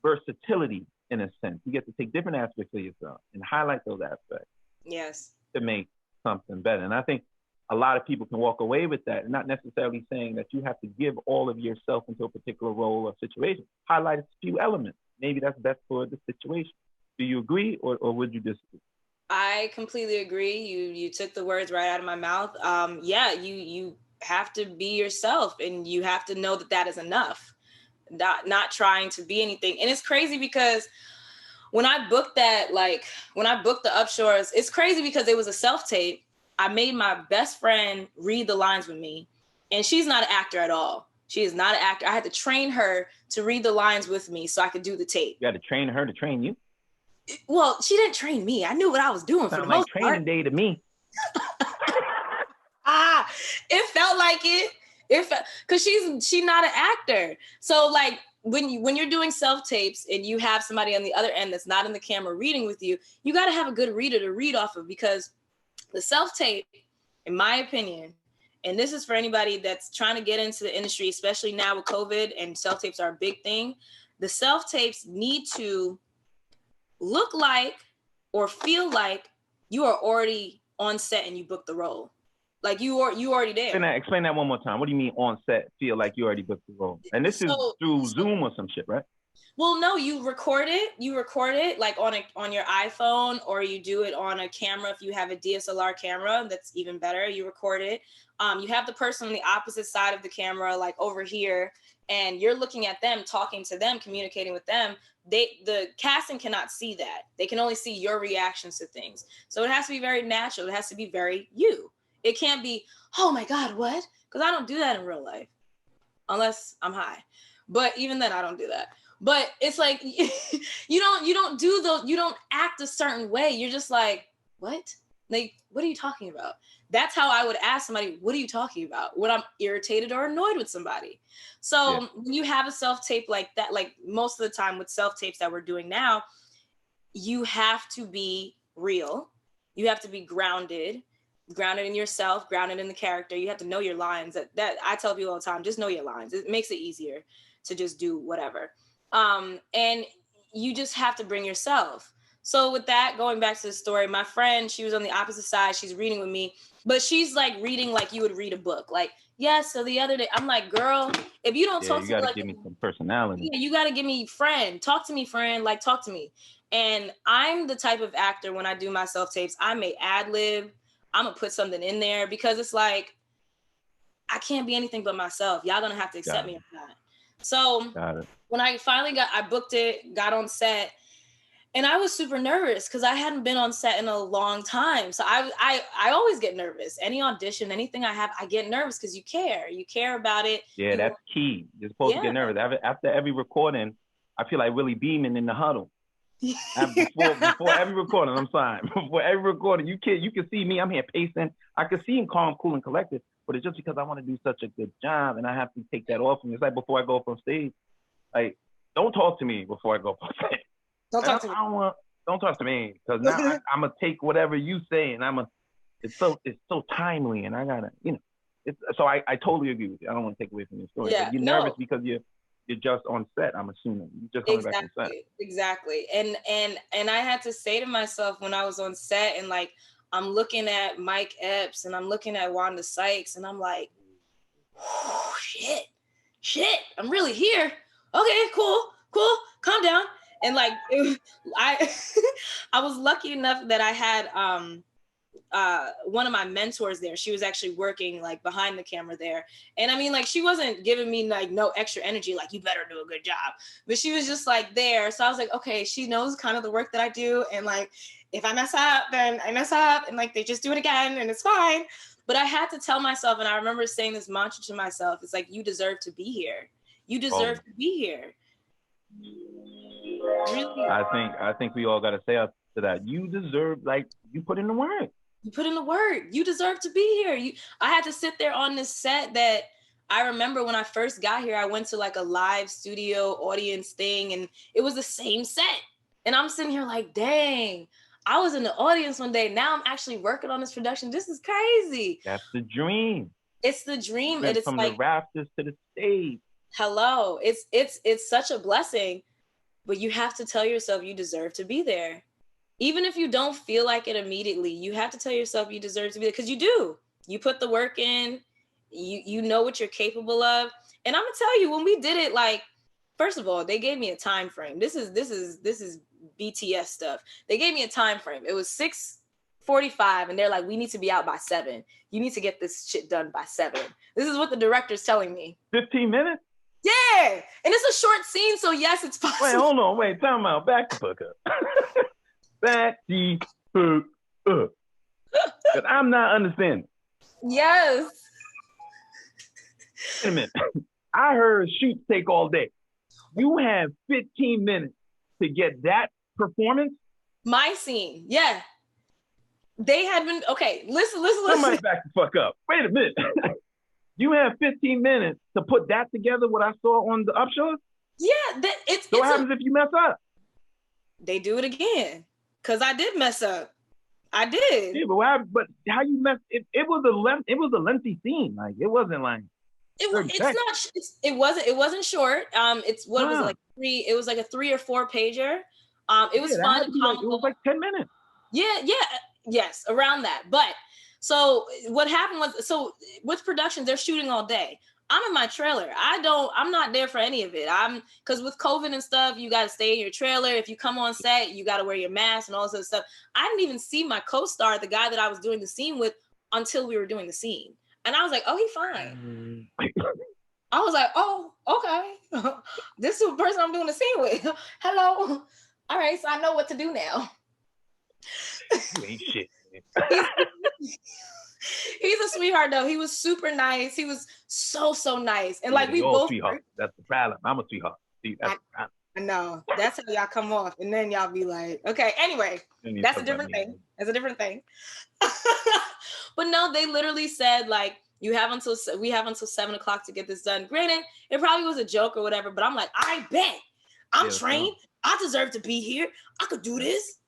versatility, in a sense. You get to take different aspects of yourself and highlight those aspects. Yes. To make something better. And I think a lot of people can walk away with that, and not necessarily saying that you have to give all of yourself into a particular role or situation. Highlight a few elements. Maybe that's best for the situation. Do you agree, or would you disagree? I completely agree. You took the words right out of my mouth. You have to be yourself, and you have to know that is enough. Not trying to be anything. And it's crazy because when I booked the Upshores, it's crazy because it was a self-tape. I made my best friend read the lines with me, and she's not an actor at all. She is not an actor. I had to train her to read the lines with me so I could do the tape. You had to train her to train you? Well, she didn't train me. I knew what I was doing for the most part. Training day to me. It felt like it. Because she's not an actor. So like when you're doing self-tapes and you have somebody on the other end that's not in the camera reading with you, you got to have a good reader to read off of, because the self-tape, in my opinion, and this is for anybody that's trying to get into the industry, especially now with COVID and self-tapes are a big thing, The self-tapes need to look like or feel like you are already on set and you booked the role. Like you already there. Explain that one more time. What do you mean on set, feel like you already booked the role? And this is through Zoom or some shit, right? Well, no, you record it like on your iPhone, or you do it on a camera. If you have a DSLR camera, that's even better. You record it. You have the person on the opposite side of the camera, like over here, and you're looking at them, talking to them, communicating with them. The casting cannot see that. They can only see your reactions to things. So it has to be very natural. It has to be very you. It can't be, oh my God, what? Because I don't do that in real life, unless I'm high. But even then, I don't do that. But it's like you don't do those. You don't act a certain way. You're just like, what? Like, what are you talking about? That's how I would ask somebody, what are you talking about? When I'm irritated or annoyed with somebody. So when you have a self-tape like that, like most of the time with self-tapes that we're doing now, you have to be real. You have to be grounded in yourself, grounded in the character. You have to know your lines. That I tell people all the time, just know your lines. It makes it easier to just do whatever. And you just have to bring yourself. So with that, going back to the story, my friend, she was on the opposite side. She's reading with me, but she's like reading like you would read a book. Like, yeah, so the other day, I'm like, girl, if you don't talk to me, you gotta give me some personality. Yeah, you gotta give me friend. Talk to me, friend. Like, talk to me. And I'm the type of actor, when I do my self-tapes, I may ad-lib. I'm gonna put something in there because it's like, I can't be anything but myself. Y'all gonna have to accept me or not. So when I finally I booked it, got on set, and I was super nervous because I hadn't been on set in a long time. So I always get nervous. Any audition, anything I have, I get nervous because you care about it. Yeah, that's key. You're supposed to get nervous. After every recording, I feel like Willie Beeman in the huddle. Before every recording, I'm sorry. Before every recording, you can see me. I'm here pacing. I can see him calm, cool, and collected. But it's just because I want to do such a good job, and I have to take that off. And it's like before I go up on stage, like, don't talk to me before I go up on stage. Don't talk to me. Don't talk to me, because now I'm gonna take whatever you say, and it's so timely, and I gotta, so I totally agree with you. I don't want to take away from your story. Yeah, but you're nervous because you're just on set. I'm assuming you're just coming back on set. Exactly. And I had to say to myself when I was on set, and like I'm looking at Mike Epps and I'm looking at Wanda Sykes, and I'm like, oh, shit, I'm really here. Okay, cool, calm down. And like I was lucky enough that I had one of my mentors there. She was actually working like behind the camera there. And I mean, like, she wasn't giving me like no extra energy, like, you better do a good job. But she was just like there. So I was like, okay, she knows kind of the work that I do. And like, if I mess up, then I mess up, and like, they just do it again and it's fine. But I had to tell myself, and I remember saying this mantra to myself, it's like, you deserve to be here. You deserve to be here. Really? I think we all got to say up to that. You deserve, like, you put in the work. You put in the work. You deserve to be here. I had to sit there on this set that I remember when I first got here, I went to like a live studio audience thing, and it was the same set. And I'm sitting here like, dang, I was in the audience one day. Now I'm actually working on this production. This is crazy. That's the dream. It's the dream. And it's from like, the rafters to the stage. Hello. It's such a blessing, but you have to tell yourself you deserve to be there. Even if you don't feel like it immediately, you have to tell yourself you deserve to be there, because you do. You put the work in, you know what you're capable of. And I'm gonna tell you, when we did it, like, first of all, they gave me a time frame. This is BTS stuff. They gave me a time frame. It was 6:45, and they're like, we need to be out by 7. You need to get this shit done by 7. This is what the director's telling me. 15 minutes? Yeah. And it's a short scene, so yes, it's possible. Wait, hold on. Wait, time out. Back the fuck up. Back the fuck up. Because I'm not understanding. Yes. Wait a minute. I heard shoots take all day. You have 15 minutes to get that performance? My scene, yeah. They had been, okay, listen. Somebody back the fuck up. Wait a minute. You have 15 minutes to put that together, what I saw on the upshot? Yeah. So what happens if you mess up? They do it again. Because I did mess up. I did. Yeah, but how you mess? It was a lengthy scene. Like, it wasn't like It wasn't short. It's what was it, like it was like a 3 or 4 pager. It was fun and comical. It was like 10 minutes. Yes, around that. But so what happened was, so with production, they're shooting all day. I'm in my trailer. I'm not there for any of it. Because with COVID and stuff, you got to stay in your trailer. If you come on set, you got to wear your mask and all this other stuff. I didn't even see my co-star, the guy that I was doing the scene with, until we were doing the scene. And I was like, oh, he's fine. I was like, oh, okay. This is the person I'm doing the scene with. Hello. All right, so I know what to do now. You ain't shit. He's a sweetheart though. He was super nice. He was so nice. And like we both sweetheart. That's the problem. I'm a sweetheart. See, that's I know. That's how y'all come off. And then y'all be like, okay, anyway, that's a different thing. That's a different thing. But no, they literally said like, we have until 7 o'clock to get this done. Granted, it probably was a joke or whatever, but I'm like, I bet I'm trained. I deserve to be here. I could do this.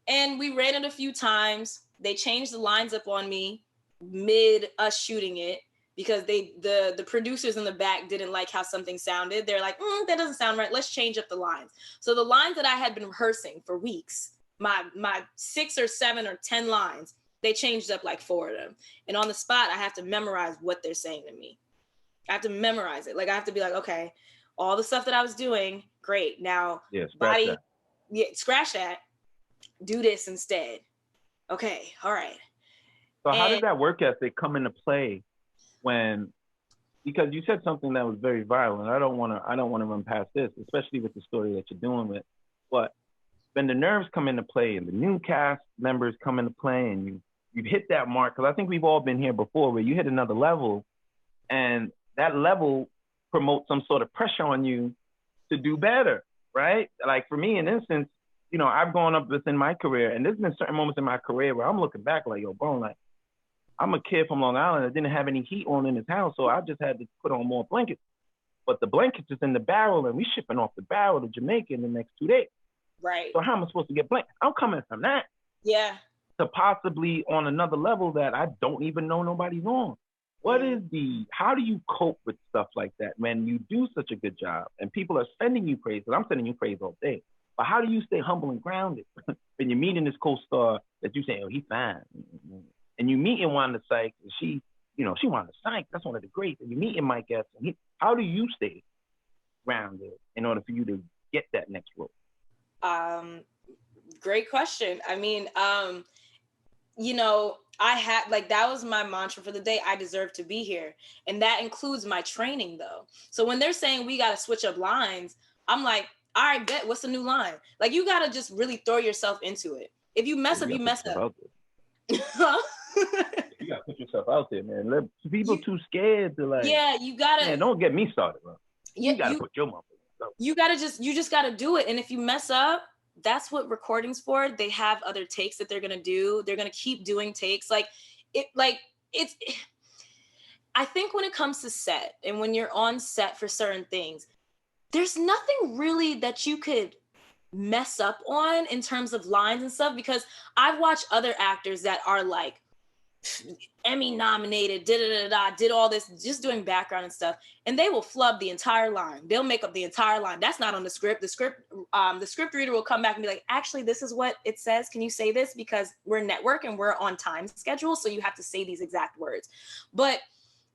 And we ran it a few times. They changed the lines up on me mid us shooting it because the producers in the back didn't like how something sounded. They're like, that doesn't sound right. Let's change up the lines. So the lines that I had been rehearsing for weeks, my 6 or 7 or 10 lines, they changed up like 4 of them. And on the spot, I have to memorize what they're saying to me. I have to memorize it. Like I have to be like, okay, all the stuff that I was doing, great. Now, scratch that. Do this instead. Okay, all right. So how did that work ethic come into play because you said something that was very violent. I don't want to run past this, especially with the story that you're doing with. But when the nerves come into play and the new cast members come into play and you've hit that mark, because I think we've all been here before where you hit another level and that level promotes some sort of pressure on you to do better, right? Like for me, in instance, I've gone up within my career, and there's been certain moments in my career where I'm looking back like, yo, bro, like, I'm a kid from Long Island that didn't have any heat on in his house, so I just had to put on more blankets. But the blankets is in the barrel, and we shipping off the barrel to Jamaica in the next 2 days. Right. So how am I supposed to get blankets? I'm coming from that. Yeah. To possibly on another level that I don't even know nobody's on. How do you cope with stuff like that when you do such a good job and people are sending you praise? Because I'm sending you praise all day. But how do you stay humble and grounded when you're meeting this co-star that you say, oh, he's fine? And you meet in Wanda Sykes, and she Wanda Sykes, that's one of the greats. And you meet in Mike Epps, and how do you stay grounded in order for you to get that next role? Great question. I mean, I had that was my mantra for the day. I deserve to be here. And that includes my training though. So when they're saying we got to switch up lines, I'm like, all right, bet, what's the new line? Like you got to just really throw yourself into it. If you mess up, you mess up. You got to put yourself out there, man. People too scared to you got to. Man, don't get me started, bro. You got to put your mouth in. You just got to do it. And if you mess up, that's what recording's for. They have other takes that they're going to do. They're going to keep doing takes. I think when it comes to set and when you're on set for certain things, there's nothing really that you could mess up on in terms of lines and stuff, because I've watched other actors that are like Emmy nominated, did all this, just doing background and stuff, and they will flub the entire line. They'll make up the entire line. That's not on the script. The script reader will come back and be like, actually, this is what it says. Can you say this? Because we're network and we're on time schedule, so you have to say these exact words. But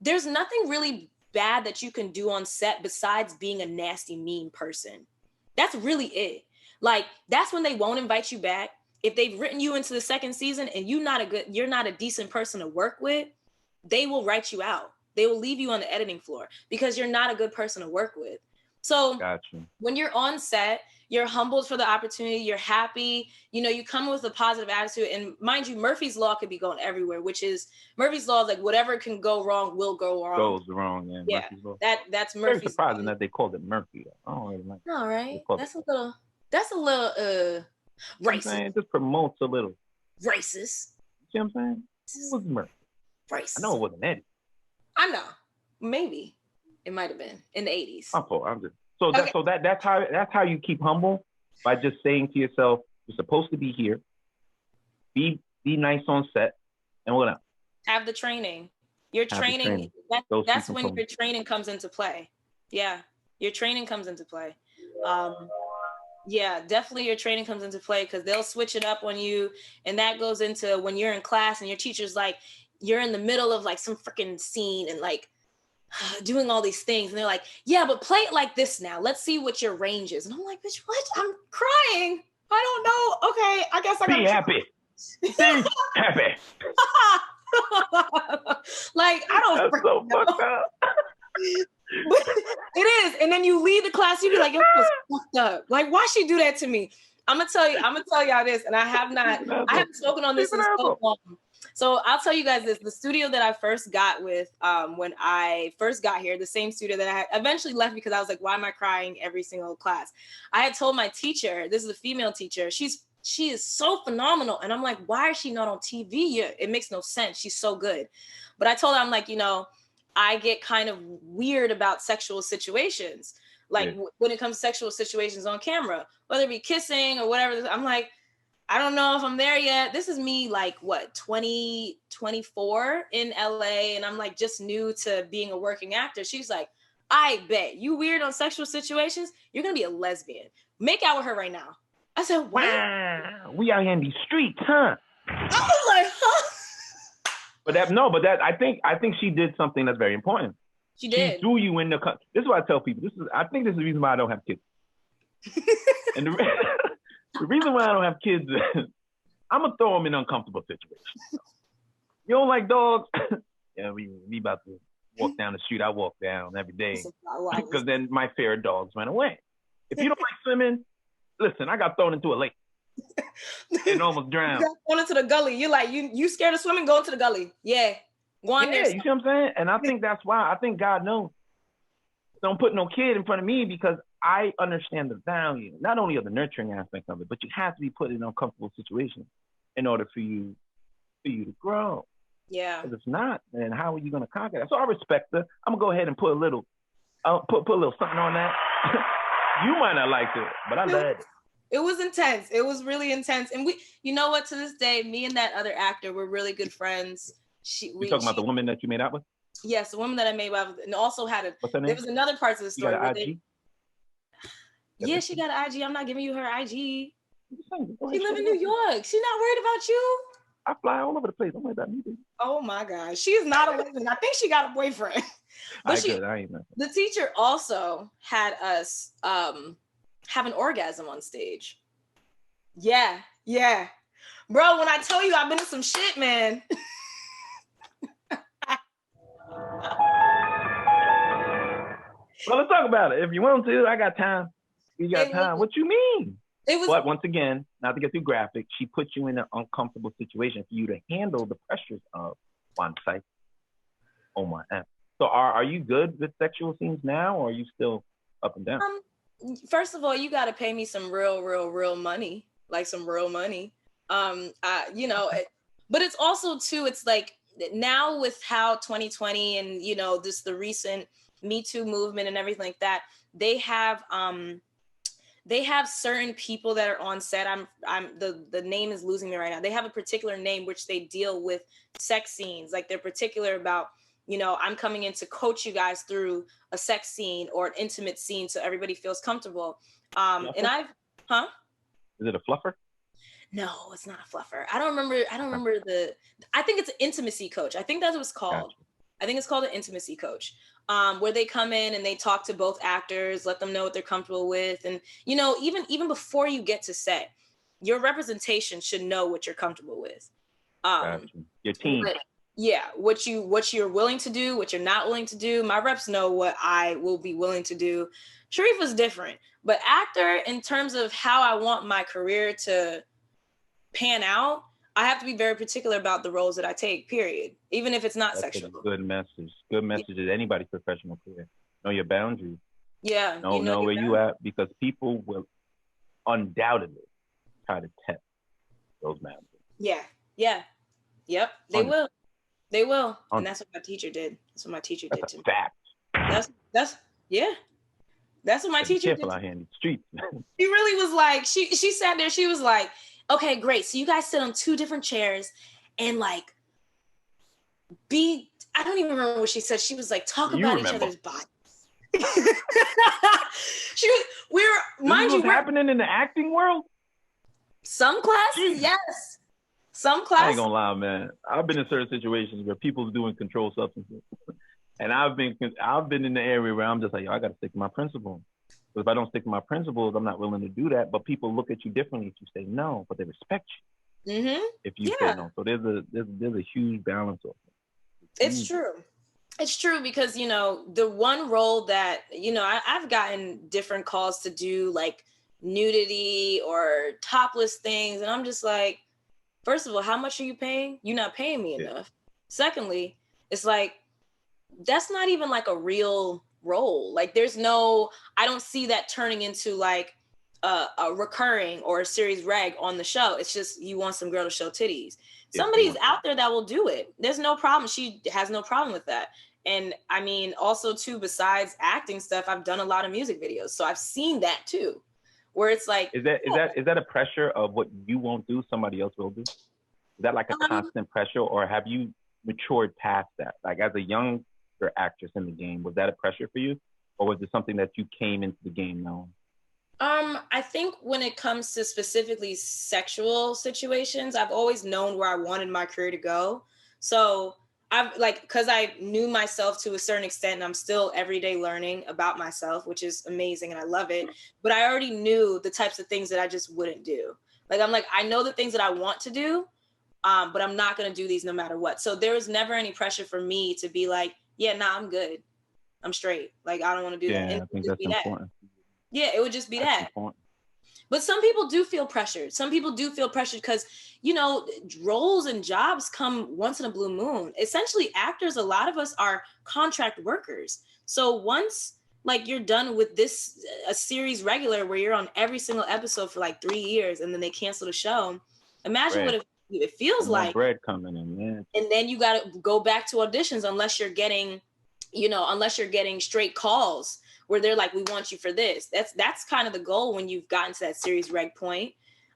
there's nothing really bad that you can do on set besides being a nasty, mean person. That's really it. Like, that's when they won't invite you back. If they've written you into the second season and you're not a decent person to work with, they will write you out. They will leave you on the editing floor because you're not a good person to work with. So when you're on set, you're humbled for the opportunity, you're happy, you come with a positive attitude. And mind you, Murphy's Law could be going everywhere, which is Murphy's Law is like whatever can go wrong will go wrong. Goes wrong, yeah. Murphy's Law. That's Murphy's. Very surprising that they called it Murphy. I don't really like it. All right. That's a little racist. It just promotes a little racist. You see what I'm saying? It was Murphy. Racist. I know it wasn't Eddie. I know. Maybe it might have been in the 80s. That's how you keep humble, by just saying to yourself, you're supposed to be here. Be nice on set, and what else? Have the training. Your training, that's when components. your training comes into play. Yeah, your training comes into play. Yeah, definitely your training comes into play because they'll switch it up on you. And that goes into when you're in class and your teacher's like, you're in the middle of like some freaking scene and like doing all these things. And they're like, yeah, but play it like this now. Let's see what your range is. And I'm like, bitch, what? I'm crying. I don't know. Okay, I guess I gotta be happy. Be happy. Like, I don't That's so know. fucked up. But it is. And then you leave the class, you be like, yo, this was fucked up. Like, why she do that to me? I'm gonna tell y'all this, and I haven't spoken on this in so long. So I'll tell you guys this: the studio that I first got with, when I first got here, the same studio that I had eventually left because I was like, why am I crying every single class? I had told my teacher, this is a female teacher, she is so phenomenal, and I'm like, why is she not on TV yet? It makes no sense. She's so good, but I told her, I'm like, I get kind of weird about sexual situations. Like when it comes to sexual situations on camera, whether it be kissing or whatever, I'm like, I don't know if I'm there yet. This is me like, 24 in LA. And I'm like, just new to being a working actor. She's like, I bet you weird on sexual situations. You're going to be a lesbian. Make out with her right now. I said, what? Wow, we out here in these streets, huh? I was like, huh? But I think she did something that's very important. She did. She threw you in the. This is what I tell people. I think this is the reason why I don't have kids. And the reason why I don't have kids is I'm gonna throw them in uncomfortable situations. You don't like dogs? Yeah, we about to walk down the street. I walk down every day because then my fear of dogs went away. If you don't like swimming, listen, I got thrown into a lake and almost drowned. You got thrown into the gully. You're like, you scared of swimming? Go into the gully. Yeah. Go on there. You see what I'm saying? And I think that's why. I think God knows. Don't put no kid in front of me because I understand the value, not only of the nurturing aspect of it, but you have to be put in uncomfortable situations in order for you to grow. Yeah. Because if not, then how are you going to conquer that? So I respect her. I'm gonna go ahead and put a little something on that. You might not like it, but I love it. It was intense. It was really intense. And you know what? To this day, me and that other actor were really good friends. You talking about the woman that you made out with? Yes, the woman that I made out with, and also had What's her name? There was another part of the story. You got an IG? Yeah, she got an IG. I'm not giving you her IG. She live in New York. She's not worried about you. I fly all over the place. Don't worry about me, dude. Oh my gosh, she's not a lesbian. I think she got a boyfriend. But the teacher also had us have an orgasm on stage. Yeah. Bro, when I tell you I've been in some shit, man. Well, let's talk about it. If you want to, I got time. You got time. What you mean? But once again, not to get too graphic, she put you in an uncomfortable situation for you to handle the pressures of oneself. Oh my God. So are you good with sexual scenes now, or are you still up and down? First of all, you got to pay me some real money, like some real money. But it's also too, it's like now with how 2020 and, the recent Me Too movement and everything like that, they have certain people that are on set. The name is losing me right now. They have a particular name which they deal with sex scenes. Like they're particular about, I'm coming in to coach you guys through a sex scene or an intimate scene so everybody feels comfortable. And Is it a fluffer? No, it's not a fluffer. I don't remember I think it's an intimacy coach. I think that's what it's called. Gotcha. I think it's called an intimacy coach. Where they come in and they talk to both actors, let them know what they're comfortable with. And, even before you get to set, your representation should know what you're comfortable with. Gotcha. Your team. What you're willing to do, what you're not willing to do. My reps know what I will be willing to do. Sharifa's different, but actor, in terms of how I want my career to pan out, I have to be very particular about the roles that I take, period. Even if it's not sexual. A good message. Good message is anybody's professional career. Know your boundaries. Yeah. Know where you at, because people will undoubtedly try to test those boundaries. Yeah. Yep. They will. And that's what my teacher did. That's what my teacher did to me. Fact. That's what my teacher did. Careful out here in the streets. She really was like, she sat there, she was like, okay, great. So you guys sit on two different chairs and like be I don't even remember what she said. She was like, talk You about remember. each other's bodies. Mind you, what's happening in the acting world? Some classes, yes. Some I classes. ain't gonna lie, man. I've been in certain situations where people are doing controlled substances. And I've been in the area where I'm just like, yo, I gotta stick to my principles. But if I don't stick to my principles, I'm not willing to do that. But people look at you differently if you say no, but they respect you if you say no. So there's a huge balance of it. It's true. It's true because, you know, the one role that, you know, I've gotten different calls to do like nudity or topless things. And I'm just like, first of all, how much are you paying? You're not paying me enough. Secondly, it's like, that's not even like a real role. Like I don't see that turning into like a recurring or a series reg on the show. It's just, you want some girl to show titties. Somebody's out there that will do it. There's no problem. She has no problem with that. And I mean, also too, besides acting stuff, I've done a lot of music videos. So I've seen that too, where it's like, is that a pressure of what you won't do, somebody else will do? Is that like a constant pressure, or have you matured past that? Like as a younger actress in the game, was that a pressure for you? Or was it something that you came into the game knowing? I think when it comes to specifically sexual situations, I've always known where I wanted my career to go. So I've because I knew myself to a certain extent, and I'm still every day learning about myself, which is amazing and I love it. But I already knew the types of things that I just wouldn't do. I know the things that I want to do, but I'm not going to do these no matter what. So there was never any pressure for me to be like, yeah, nah, I'm good. I'm straight. Like, I don't want to do that. And I think that's important. Yeah, it would just be that. Important. But some people do feel pressured. Some people do feel pressured because, you know, roles and jobs come once in a blue moon. Essentially, actors, a lot of us are contract workers. So once you're done with a series regular where you're on every single episode for 3 years and then they cancel the show, imagine what it feels like. Bread coming in, yeah. And then you got to go back to auditions unless you're getting straight calls where they're like, we want you for this. That's kind of the goal when you've gotten to that series reg point.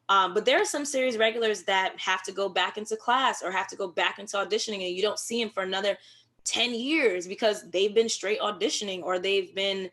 But there are some series regulars that have to go back into class or have to go back into auditioning, and you don't see them for another 10 years because they've been straight auditioning, or they've been,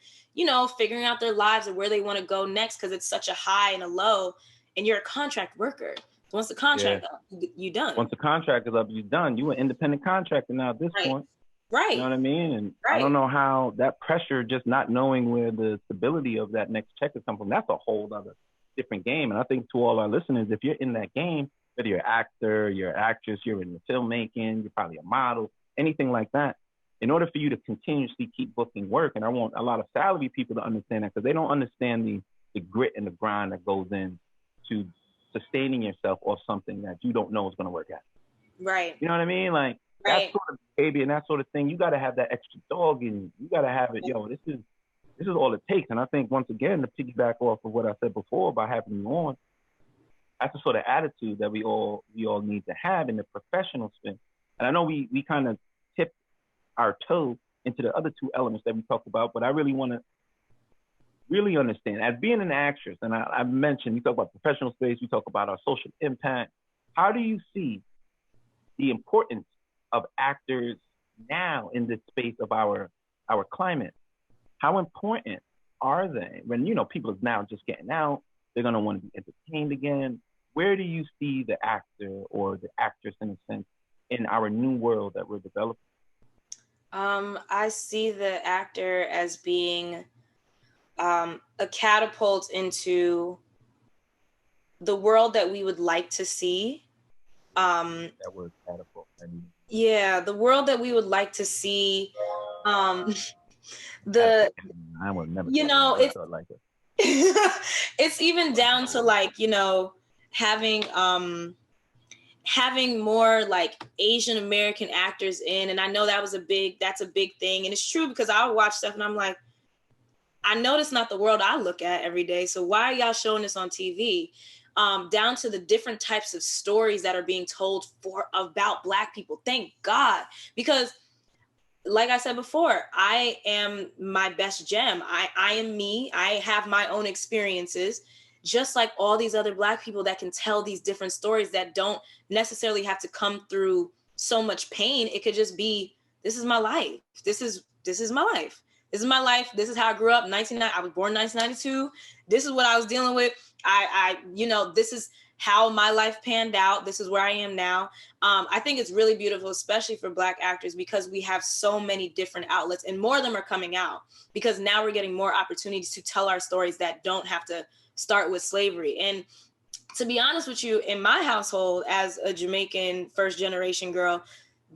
figuring out their lives or where they want to go next because it's such a high and a low, and you're a contract worker. So once the contract up, you're done. Once the contract is up, you're done. You're an independent contractor now at this point. Right. You know what I mean? And I don't know how that pressure, just not knowing where the stability of that next check is coming from, that's a whole other different game. And I think to all our listeners, if you're in that game, whether you're an actor, you're an actress, you're in the filmmaking, you're probably a model, anything like that, in order for you to continuously keep booking work, and I want a lot of salary people to understand that, because they don't understand the grit and the grind that goes in to sustaining yourself or something that you don't know is going to work out. Right. You know what I mean? Like, that sort of behavior and that sort of thing, you got to have that extra dog in you. You got to have it. This is all it takes. And I think, once again, to piggyback off of what I said before about having you on, that's the sort of attitude that we all need to have in the professional spin. And I know we kind of tip our toe into the other two elements that we talked about, but I really want to really understand, as being an actress, and I mentioned, we talk about professional space, we talk about our social impact. How do you see the importance of actors now in this space of our climate? How important are they when, people are now just getting out, they're going to want to be entertained again? Where do you see the actor or the actress, in a sense, in our new world that we're developing? I see the actor as being a catapult into the world that we would like to see. That word catapult. Yeah, the world that we would like to see. I would never. It's like it. It's even down to having more Asian American actors in, and I know that's a big thing, and it's true because I watch stuff and I'm like, I know that's not the world I look at every day. So why are y'all showing this on TV? Down to the different types of stories that are being told about Black people. Thank God. Because like I said before, I am my best gem. I am me. I have my own experiences, just like all these other Black people that can tell these different stories that don't necessarily have to come through so much pain. It could just be this is my life. This is my life. This is my life. This is how I grew up. I was born in 1992. This is what I was dealing with. This is how my life panned out. This is where I am now. I think it's really beautiful, especially for Black actors, because we have so many different outlets, and more of them are coming out because now we're getting more opportunities to tell our stories that don't have to start with slavery. And to be honest with you, in my household, as a Jamaican first generation girl,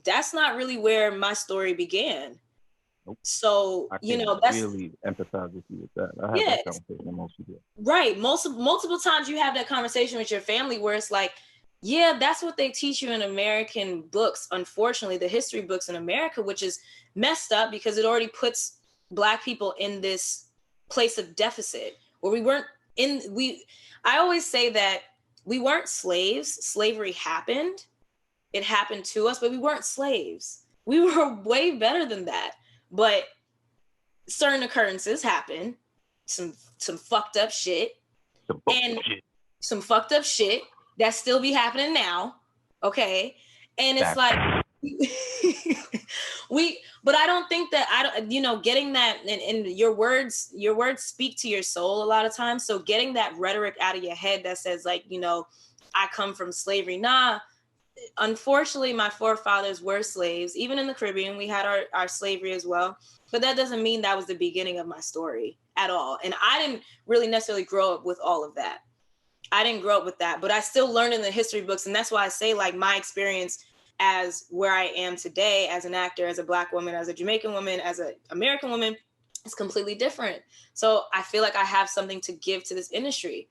that's not really where my story began. So, I that's really empathize with you with that. I have that conversation with most people. Right. Multiple times you have that conversation with your family where it's like, yeah, that's what they teach you in American books. Unfortunately, the history books in America, which is messed up because it already puts Black people in this place of deficit where I always say that we weren't slaves. Slavery happened. It happened to us, but we weren't slaves. We were way better than that. But certain occurrences happen, some fucked up shit, some fucked up shit that still be happening now, okay? And it's like but I don't think that getting that and your words speak to your soul a lot of times. So getting that rhetoric out of your head that says like, I come from slavery. Nah. Unfortunately, my forefathers were slaves. Even in the Caribbean, we had our slavery as well. But that doesn't mean that was the beginning of my story at all. And I didn't really necessarily grow up with all of that. I didn't grow up with that, but I still learned in the history books. And that's why I say like my experience as where I am today as an actor, as a Black woman, as a Jamaican woman, as an American woman is completely different. So I feel like I have something to give to this industry,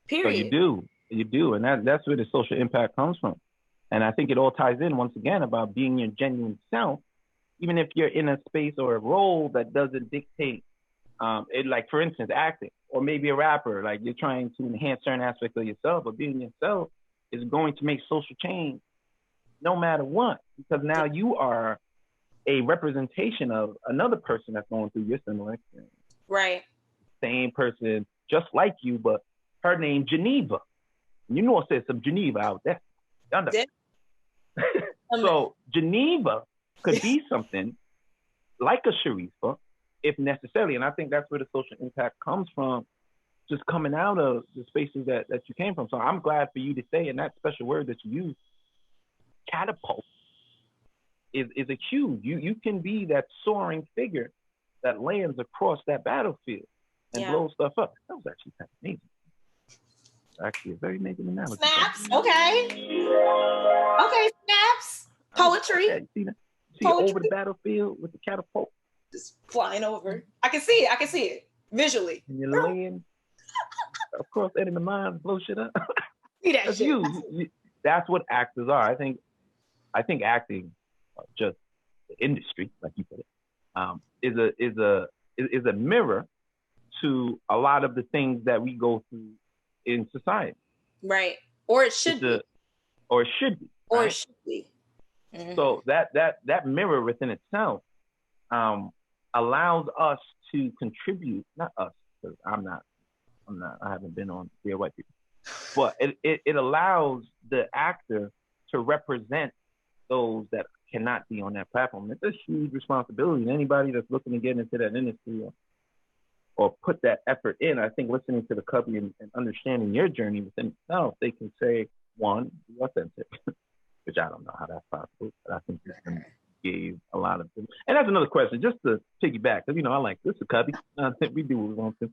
period. So you do. And that's where the social impact comes from. And I think it all ties in once again about being your genuine self, even if you're in a space or a role that doesn't dictate it, like for instance, acting, or maybe a rapper, like you're trying to enhance certain aspects of yourself, but being yourself is going to make social change no matter what, because now you are a representation of another person that's going through your similar experience. Right. Same person, just like you, but her name Geneva. You know, there's some Geneva out there. So Geneva could be something like a Sharifa, if necessarily. And I think that's where the social impact comes from, just coming out of the spaces that you came from. So I'm glad for you to say, and that special word that you use, catapult, is a cue. You can be that soaring figure that lands across that battlefield and blows stuff up. That was actually kind of amazing. Actually a very amazing analogy. Snaps, okay. Okay, snaps. Poetry. See over the battlefield with the catapult. Just flying over. I can see it visually. And you're laying across enemy lines, blow shit up. See that That's shit. you. That's what actors are. I think acting, just the industry, like you put it, is a mirror to a lot of the things that we go through in society. Right. Or it should be. Or it should be. Or right? it should be. Mm-hmm. So that mirror within itself allows us to contribute, not us, because I haven't been on Dear White People, but it allows the actor to represent those that cannot be on that platform. It's a huge responsibility. And anybody that's looking to get into that industry or put that effort in, I think listening to the Cubby and understanding your journey within itself, they can say, one, be authentic, which I don't know how that's possible, but I think this gave a lot of them. And that's another question, just to piggyback, because, I like this, Cubby. We do what we want to.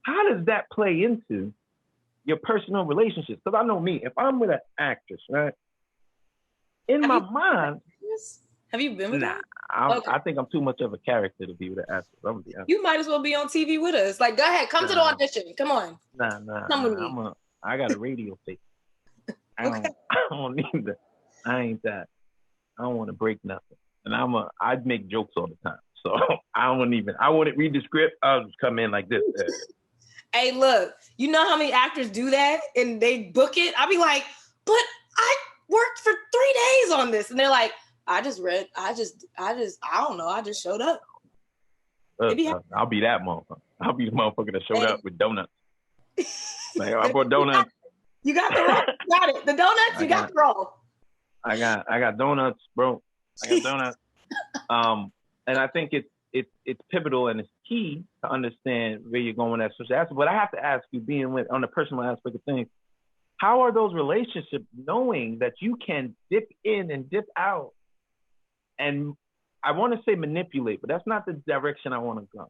How does that play into your personal relationships? Because I know me, if I'm with an actress, right, in my mind, have you been with her? I think I'm too much of a character to be with an actress. I'm gonna be honest. You might as well be on TV with us. Like, go ahead, come to the audition. Come on. Come with me. I got a radio face. I don't need that. I ain't that. I don't want to break nothing. And I'd make jokes all the time. So I wouldn't read the script. I'll just come in like this. Hey, look, you know how many actors do that and they book it? I'll be like, but I worked for 3 days on this. And they're like, I don't know. I just showed up. I'll be that motherfucker. I'll be the motherfucker that showed up with donuts. Like, I brought donuts. You got the roll. You got it. The donuts, you got the roll. I got donuts, bro. I got donuts. And I think it's pivotal and it's key to understand where you're going with that social aspect. But I have to ask you, being with on the personal aspect of things, how are those relationships knowing that you can dip in and dip out? And I want to say manipulate, but that's not the direction I want to go.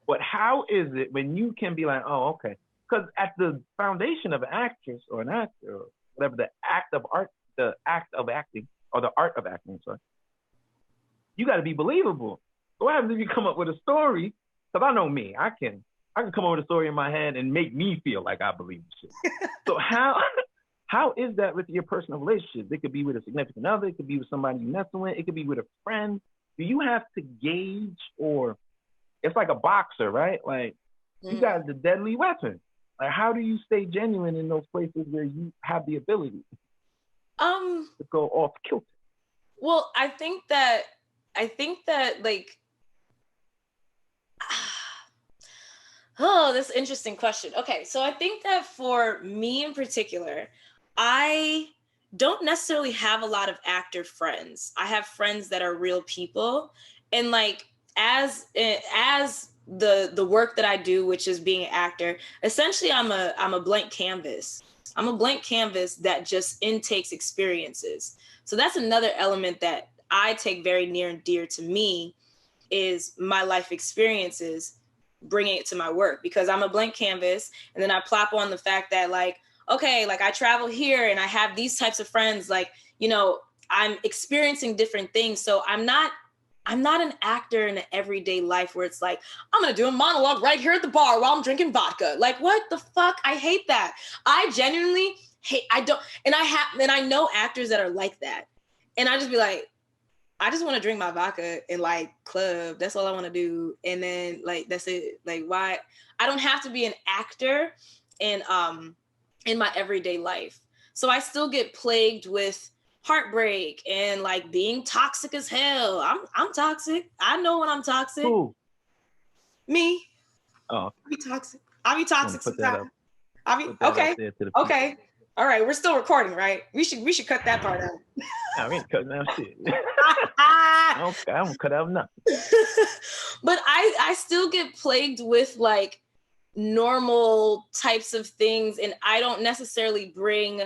But how is it when you can be like, oh, okay? Because at the foundation of an actress or an actor, or whatever, the act of acting, or the art of acting, sorry, you got to be believable. So what happens if you come up with a story? Because I know me, I can come up with a story in my head and make me feel like I believe the shit. So how is that with your personal relationships? It could be with a significant other, it could be with somebody you're messing with, it could be with a friend. Do you have to gauge, or it's like a boxer, right? Like you got the deadly weapon. Like how do you stay genuine in those places where you have the ability to go off kilter? Well, I think that like, oh, that's an interesting question. Okay, so I think that for me in particular, I don't necessarily have a lot of actor friends. I have friends that are real people, and like as the work that I do, which is being an actor, essentially I'm a blank canvas. I'm a blank canvas that just intakes experiences. So that's another element that I take very near and dear to me, is my life experiences, bringing it to my work, because I'm a blank canvas. And then I plop on the fact that like, okay, like I travel here and I have these types of friends, like, you know, I'm experiencing different things. So I'm not an actor in an everyday life where it's like, I'm going to do a monologue right here at the bar while I'm drinking vodka. Like, what the fuck? I hate that. I genuinely hate, and I know actors that are like that. And I just be like, I just want to drink my vodka and like club. That's all I want to do. And then like, that's it. Like, why? I don't have to be an actor in my everyday life. So I still get plagued with heartbreak and like being toxic as hell. I'm toxic. I know when I'm toxic. Who? Me. Oh. I'll be toxic sometimes. Okay. All right, we're still recording, right? We should cut that part out. No, we ain't cutting out shit. I don't cut out nothing. But I still get plagued with like normal types of things, and I don't necessarily bring.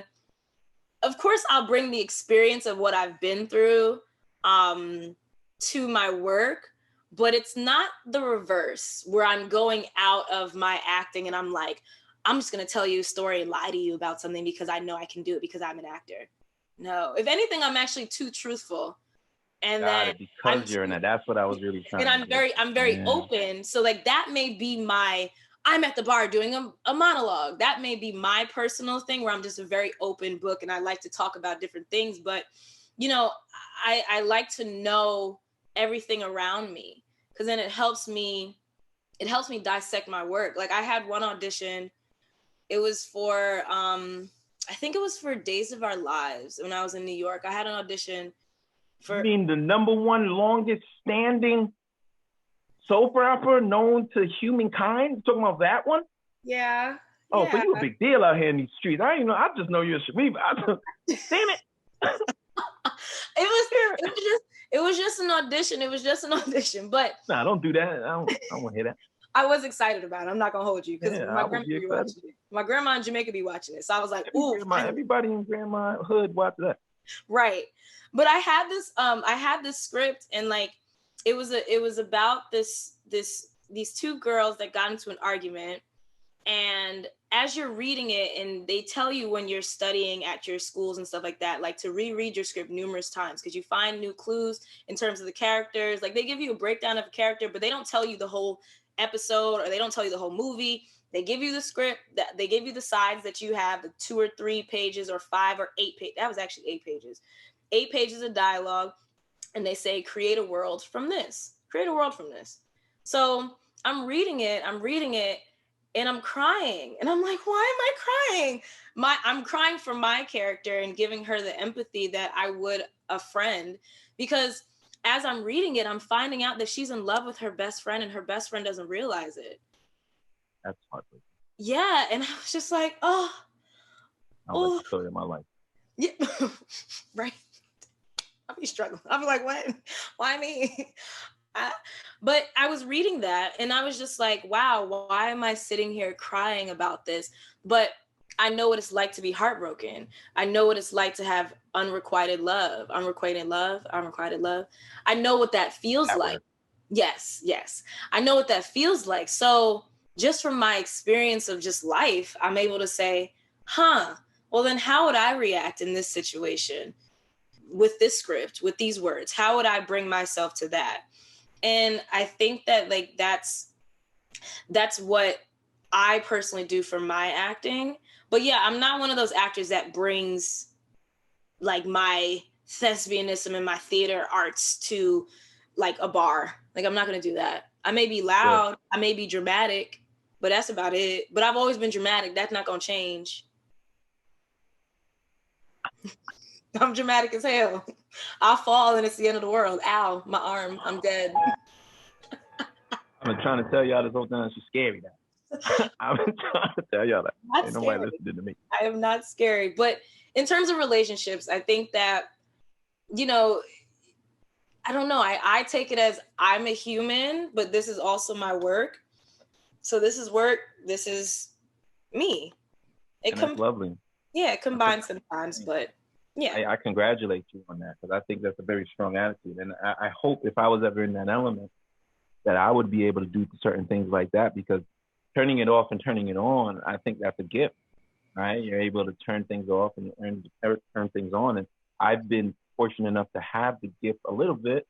Of course, I'll bring the experience of what I've been through to my work, but it's not the reverse where I'm going out of my acting and I'm like, I'm just going to tell you a story and lie to you about something because I know I can do it because I'm an actor. No, if anything, I'm actually too truthful. And then because you're in it, that's what I was really trying to do. And I'm very open. So like that may be I'm at the bar doing a monologue. That may be my personal thing where I'm just a very open book and I like to talk about different things. But, you know, I like to know everything around me because then it helps me dissect my work. Like I had one audition. It was for, I think it was for Days of Our Lives when I was in New York. I had an audition for. You mean the number one longest standing soap opera known to humankind? You talking about that one? Yeah. Oh, so you a big deal out here in these streets. I just know you're a Sharifa. Damn it. It was just an audition. It was just an audition. But nah, don't do that. I don't want to hear that. I was excited about it. I'm not gonna hold you because my grandma be watching it. My grandma in Jamaica be watching it. So I was like, ooh. Everybody in grandma hood watch that. Right. But I had this script and like it was about these two girls that got into an argument, and as you're reading it, and they tell you when you're studying at your schools and stuff like that, like to reread your script numerous times because you find new clues in terms of the characters. Like they give you a breakdown of a character, but they don't tell you the whole episode or they don't tell you the whole movie. They give you the script, that they give you the sides that you have, the 2 or 3 pages or 5 or 8 pages. That was actually 8 pages. 8 pages of dialogue. And they say, create a world from this. Create a world from this. So I'm reading it, and I'm crying. And I'm like, why am I crying? I'm crying for my character and giving her the empathy that I would a friend. Because as I'm reading it, I'm finding out that she's in love with her best friend and her best friend doesn't realize it. That's heartbreaking. Yeah. And I was just like, I like the story of my life. Yeah. Right. I'll be struggling. I'll be like, what? Why me? But I was reading that and I was just like, wow, why am I sitting here crying about this? But I know what it's like to be heartbroken. I know what it's like to have unrequited love. I know what that feels like. Yes. I know what that feels like. So just from my experience of just life, I'm able to say, well, then how would I react in this situation with this script, with these words? How would I bring myself to that? And I think that like that's what I personally do for my acting. But yeah, I'm not one of those actors that brings like my thespianism and my theater arts to like a bar. Like I'm not going to do that. I may be loud, I may be dramatic, but that's about it. But I've always been dramatic. That's not going to change. I'm dramatic as hell. I'll fall and it's the end of the world. Ow, my arm, I'm dead. I've been trying to tell y'all this whole time. She's scary now. I've been trying to tell y'all that. Ain't nobody listening to me. I am not scary. But in terms of relationships, I think that, you know, I don't know. I take it as I'm a human, but this is also my work. So this is work. This is me. That's lovely. Yeah, it combines sometimes, but yeah. I congratulate you on that because I think that's a very strong attitude. And I hope if I was ever in that element, that I would be able to do certain things like that, because turning it off and turning it on, I think that's a gift, right? You're able to turn things off and turn things on. And I've been fortunate enough to have the gift a little bit,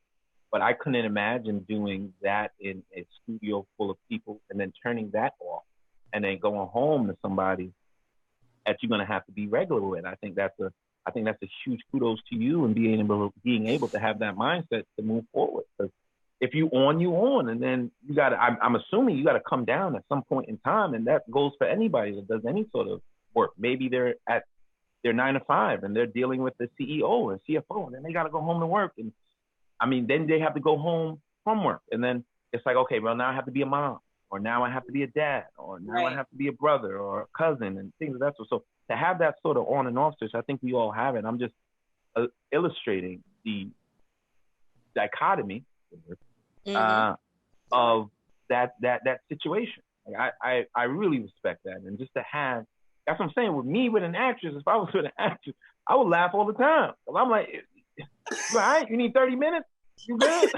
but I couldn't imagine doing that in a studio full of people and then turning that off and then going home to somebody that you're going to have to be regular with. I think that's a huge kudos to you and being able to have that mindset to move forward. Because if you on, and then you got to, I'm assuming you got to come down at some point in time, and that goes for anybody that does any sort of work. Maybe they're at their 9 to 5 and they're dealing with the CEO and CFO, and then they got to go home to work. And I mean, then they have to go home from work, and then it's like, okay, well, now I have to be a mom, or now I have to be a dad, or now I have to be a brother or a cousin, and things of that sort. So to have that sort of on and off switch, I think we all have it. I'm just illustrating the dichotomy of that situation. Like I really respect that, and just to have, that's what I'm saying. With me, with an actress, if I was with an actress, I would laugh all the time. I'm like, you all right? You need 30 minutes? You good?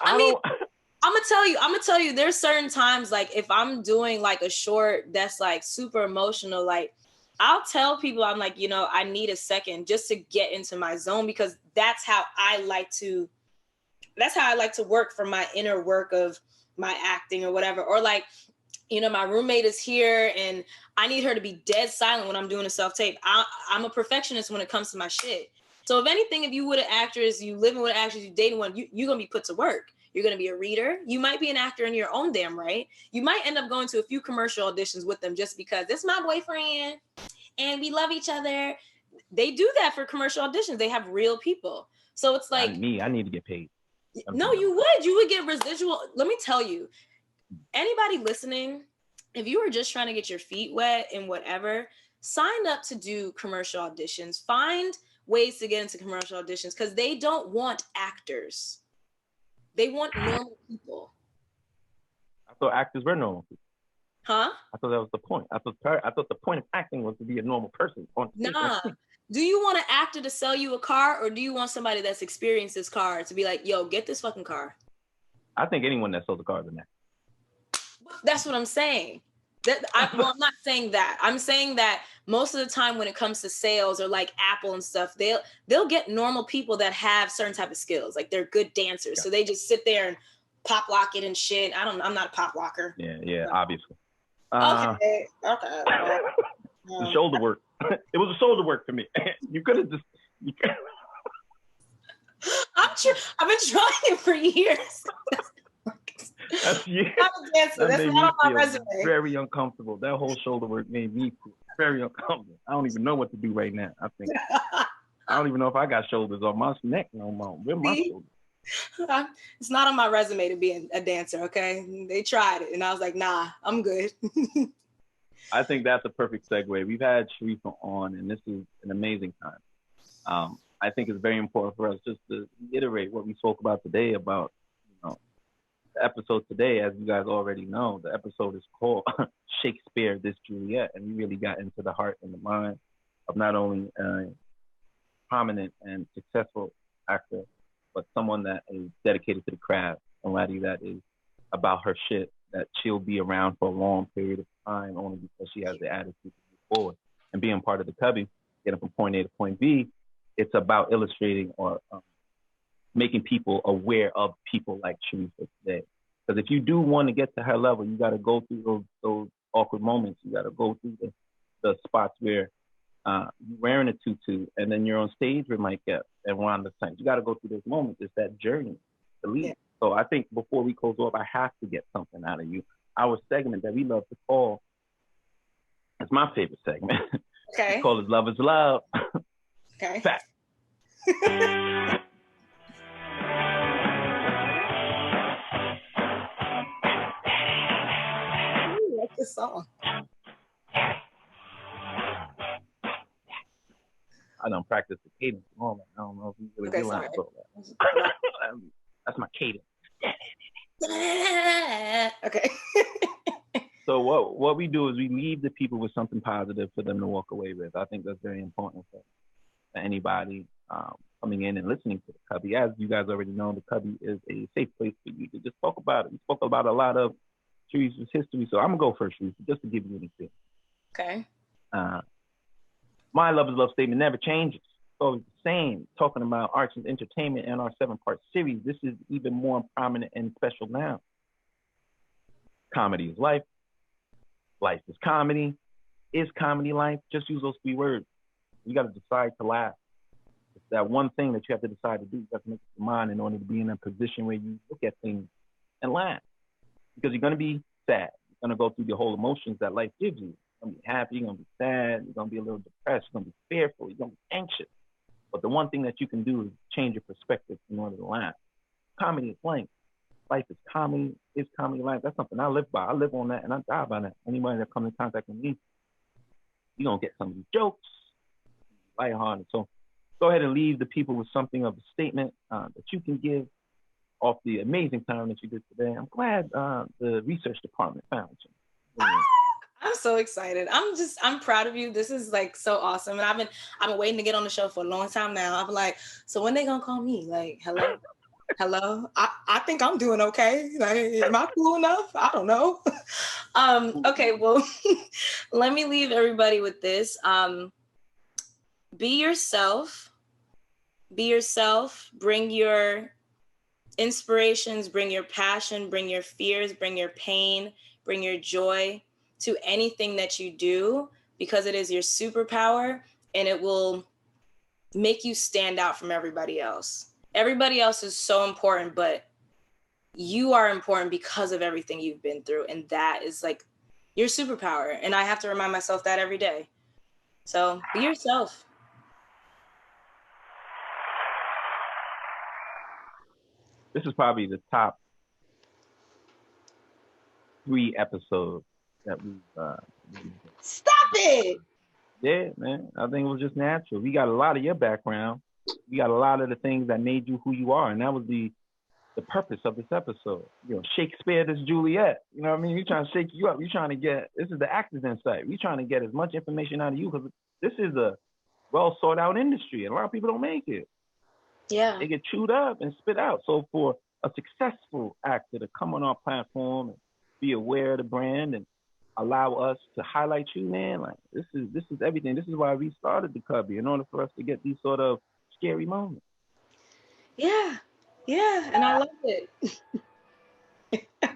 I'm gonna tell you, there's certain times, like if I'm doing like a short that's like super emotional, like I'll tell people, I'm like, you know, I need a second just to get into my zone, because that's how I like to work for my inner work of my acting or whatever. Or like, you know, my roommate is here and I need her to be dead silent when I'm doing a self-tape. I'm a perfectionist when it comes to my shit. So if anything, if you with an actress, you living with an actress, you dating one, you're going to be put to work. You're going to be a reader. You might be an actor in your own damn right. You might end up going to a few commercial auditions with them just because it's my boyfriend and we love each other. They do that for commercial auditions. They have real people. So it's like, I need to get paid. No, you would get residual. Let me tell you, anybody listening, if you were just trying to get your feet wet and whatever, sign up to do commercial auditions. Find ways to get into commercial auditions, because they don't want actors. They want normal people. I thought actors were normal people. Huh? I thought that was the point. I thought the point of acting was to be a normal person. Nah. Do you want an actor to sell you a car, or do you want somebody that's experienced this car to be like, yo, get this fucking car? I think anyone that sells a car is an actor. That's what I'm saying. I'm not saying that. I'm saying that most of the time when it comes to sales or like Apple and stuff, they'll get normal people that have certain type of skills. Like they're good dancers. Yeah. So they just sit there and pop lock it and shit. I'm not a pop locker. Yeah, obviously. Okay. The shoulder work. It was a shoulder work for me. You could have just. I've been trying for years. That's you. I'm a dancer. That's not on my resume. Very uncomfortable. That whole shoulder work made me feel very uncomfortable. I don't even know what to do right now. I think I don't even know if I got shoulders on my neck no more. Where my shoulders? It's not on my resume to be a dancer. Okay, they tried it, and I was like, nah, I'm good. I think that's a perfect segue. We've had Sharifa on, and this is an amazing time. I think it's very important for us just to reiterate what we spoke about today about, the episode today, as you guys already know, the episode is called Shakespeare, This Juliet. And we really got into the heart and the mind of not only a prominent and successful actor, but someone that is dedicated to the craft, somebody that is about her shit, that she'll be around for a long period of time only because she has the attitude to move forward. And being part of the Cubby, getting from point A to point B, it's about illustrating or making people aware of people like Sharifa today. Because if you do want to get to her level, you got to go through those awkward moments. You got to go through the spots where you're wearing a tutu and then you're on stage with Mike Epps and we're on the same. You got to go through those moments. It's that journey to lead. Yeah. So I think before we close off, I have to get something out of you. Our segment that we love to call, it's my favorite segment. Okay. It's called Love is Love. Okay. Fact. This song. I don't practice the cadence. I don't know if you really do that. That's my cadence. Okay. So what we do is we leave the people with something positive for them to walk away with. I think that's very important for anybody coming in and listening to the Cubby. As you guys already know, the Cubby is a safe place for you to just talk about it. We spoke about a lot of Sharifa's history, so I'm gonna go first, Sharifa, just to give you an example. Okay. My love is love statement never changes. So it's the same. Talking about arts and entertainment and our 7-part series, this is even more prominent and special now. Comedy is life. Life is comedy. Is comedy life? Just use those 3 words. You got to decide to laugh. It's that one thing that you have to decide to do. You have to make up your mind in order to be in a position where you look at things and laugh. Because you're going to be sad. You're going to go through the whole emotions that life gives you. You're going to be happy. You're going to be sad. You're going to be a little depressed. You're going to be fearful. You're going to be anxious. But the one thing that you can do is change your perspective in order to laugh. Comedy is life. Life is comedy. Is comedy life? That's something I live by. I live on that, and I die by that. Anybody that comes in contact with me, you're going to get some of these jokes, lighthearted. So go ahead and leave the people with something of a statement that you can give off the amazing time that you did today. I'm glad the research department found you. I'm so excited. I'm proud of you. This is like so awesome. And I've been waiting to get on the show for a long time now. I'm like, so when they gonna call me? Like, hello? Hello? I think I'm doing okay. Like, am I cool enough? I don't know. Okay, well, let me leave everybody with this. Be yourself. Be yourself. Bring your inspirations, bring your passion, bring your fears, bring your pain, bring your joy to anything that you do, because it is your superpower and it will make you stand out from everybody else. Everybody else is so important, but you are important because of everything you've been through. And that is like your superpower. And I have to remind myself that every day. So be yourself. This is probably the top 3 episodes that we've Stop it! Yeah, man. I think it was just natural. We got a lot of your background. We got a lot of the things that made you who you are. And that was the purpose of this episode. You know, Shakespeare, this Juliet. You know what I mean? We're trying to shake you up. We're trying to get, this is the actor's insight. We're trying to get as much information out of you because this is a well sought out industry. And a lot of people don't make it. Yeah. They get chewed up and spit out. So for a successful actor to come on our platform and be aware of the brand and allow us to highlight you, man, like this is everything. This is why we started the Cubby, in order for us to get these sort of scary moments. Yeah, and I love it. It's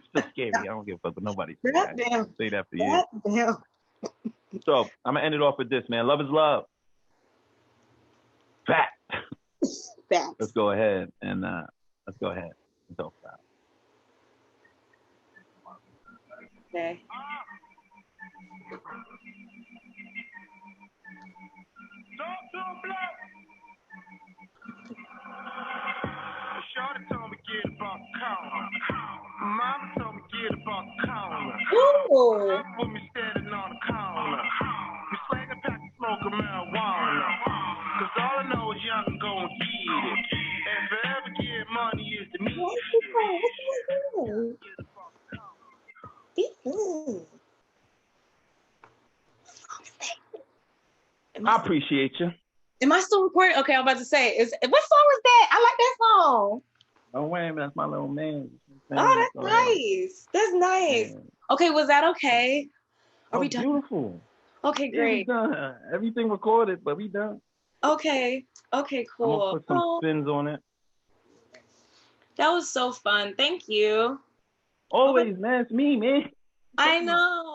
still scary. I don't give a fuck what nobody says. I say that for you. Damn. So I'm gonna end it off with this, man. Love is love. Fact. Facts. Let's go ahead and talk about it. Okay. Shorty told me get about the corner. Mama told me get about the corner. Ooh. Put me standing on the corner. We swag a pack of smoke of marijuana. Cause all I know is young and go What are you doing? I appreciate you. Am I still recording? Okay, I'm about to say, what song was that? I like that song. Oh, wait, that's my little man. Oh, that's nice. That's nice. Yeah. Okay, was that okay? Are we done? Beautiful. Okay, great. Yeah, we done. Everything recorded, but we done. Okay. Okay, cool. I'm gonna put some spins on it. That was so fun. Thank you. Always, man. It's me, man. I know.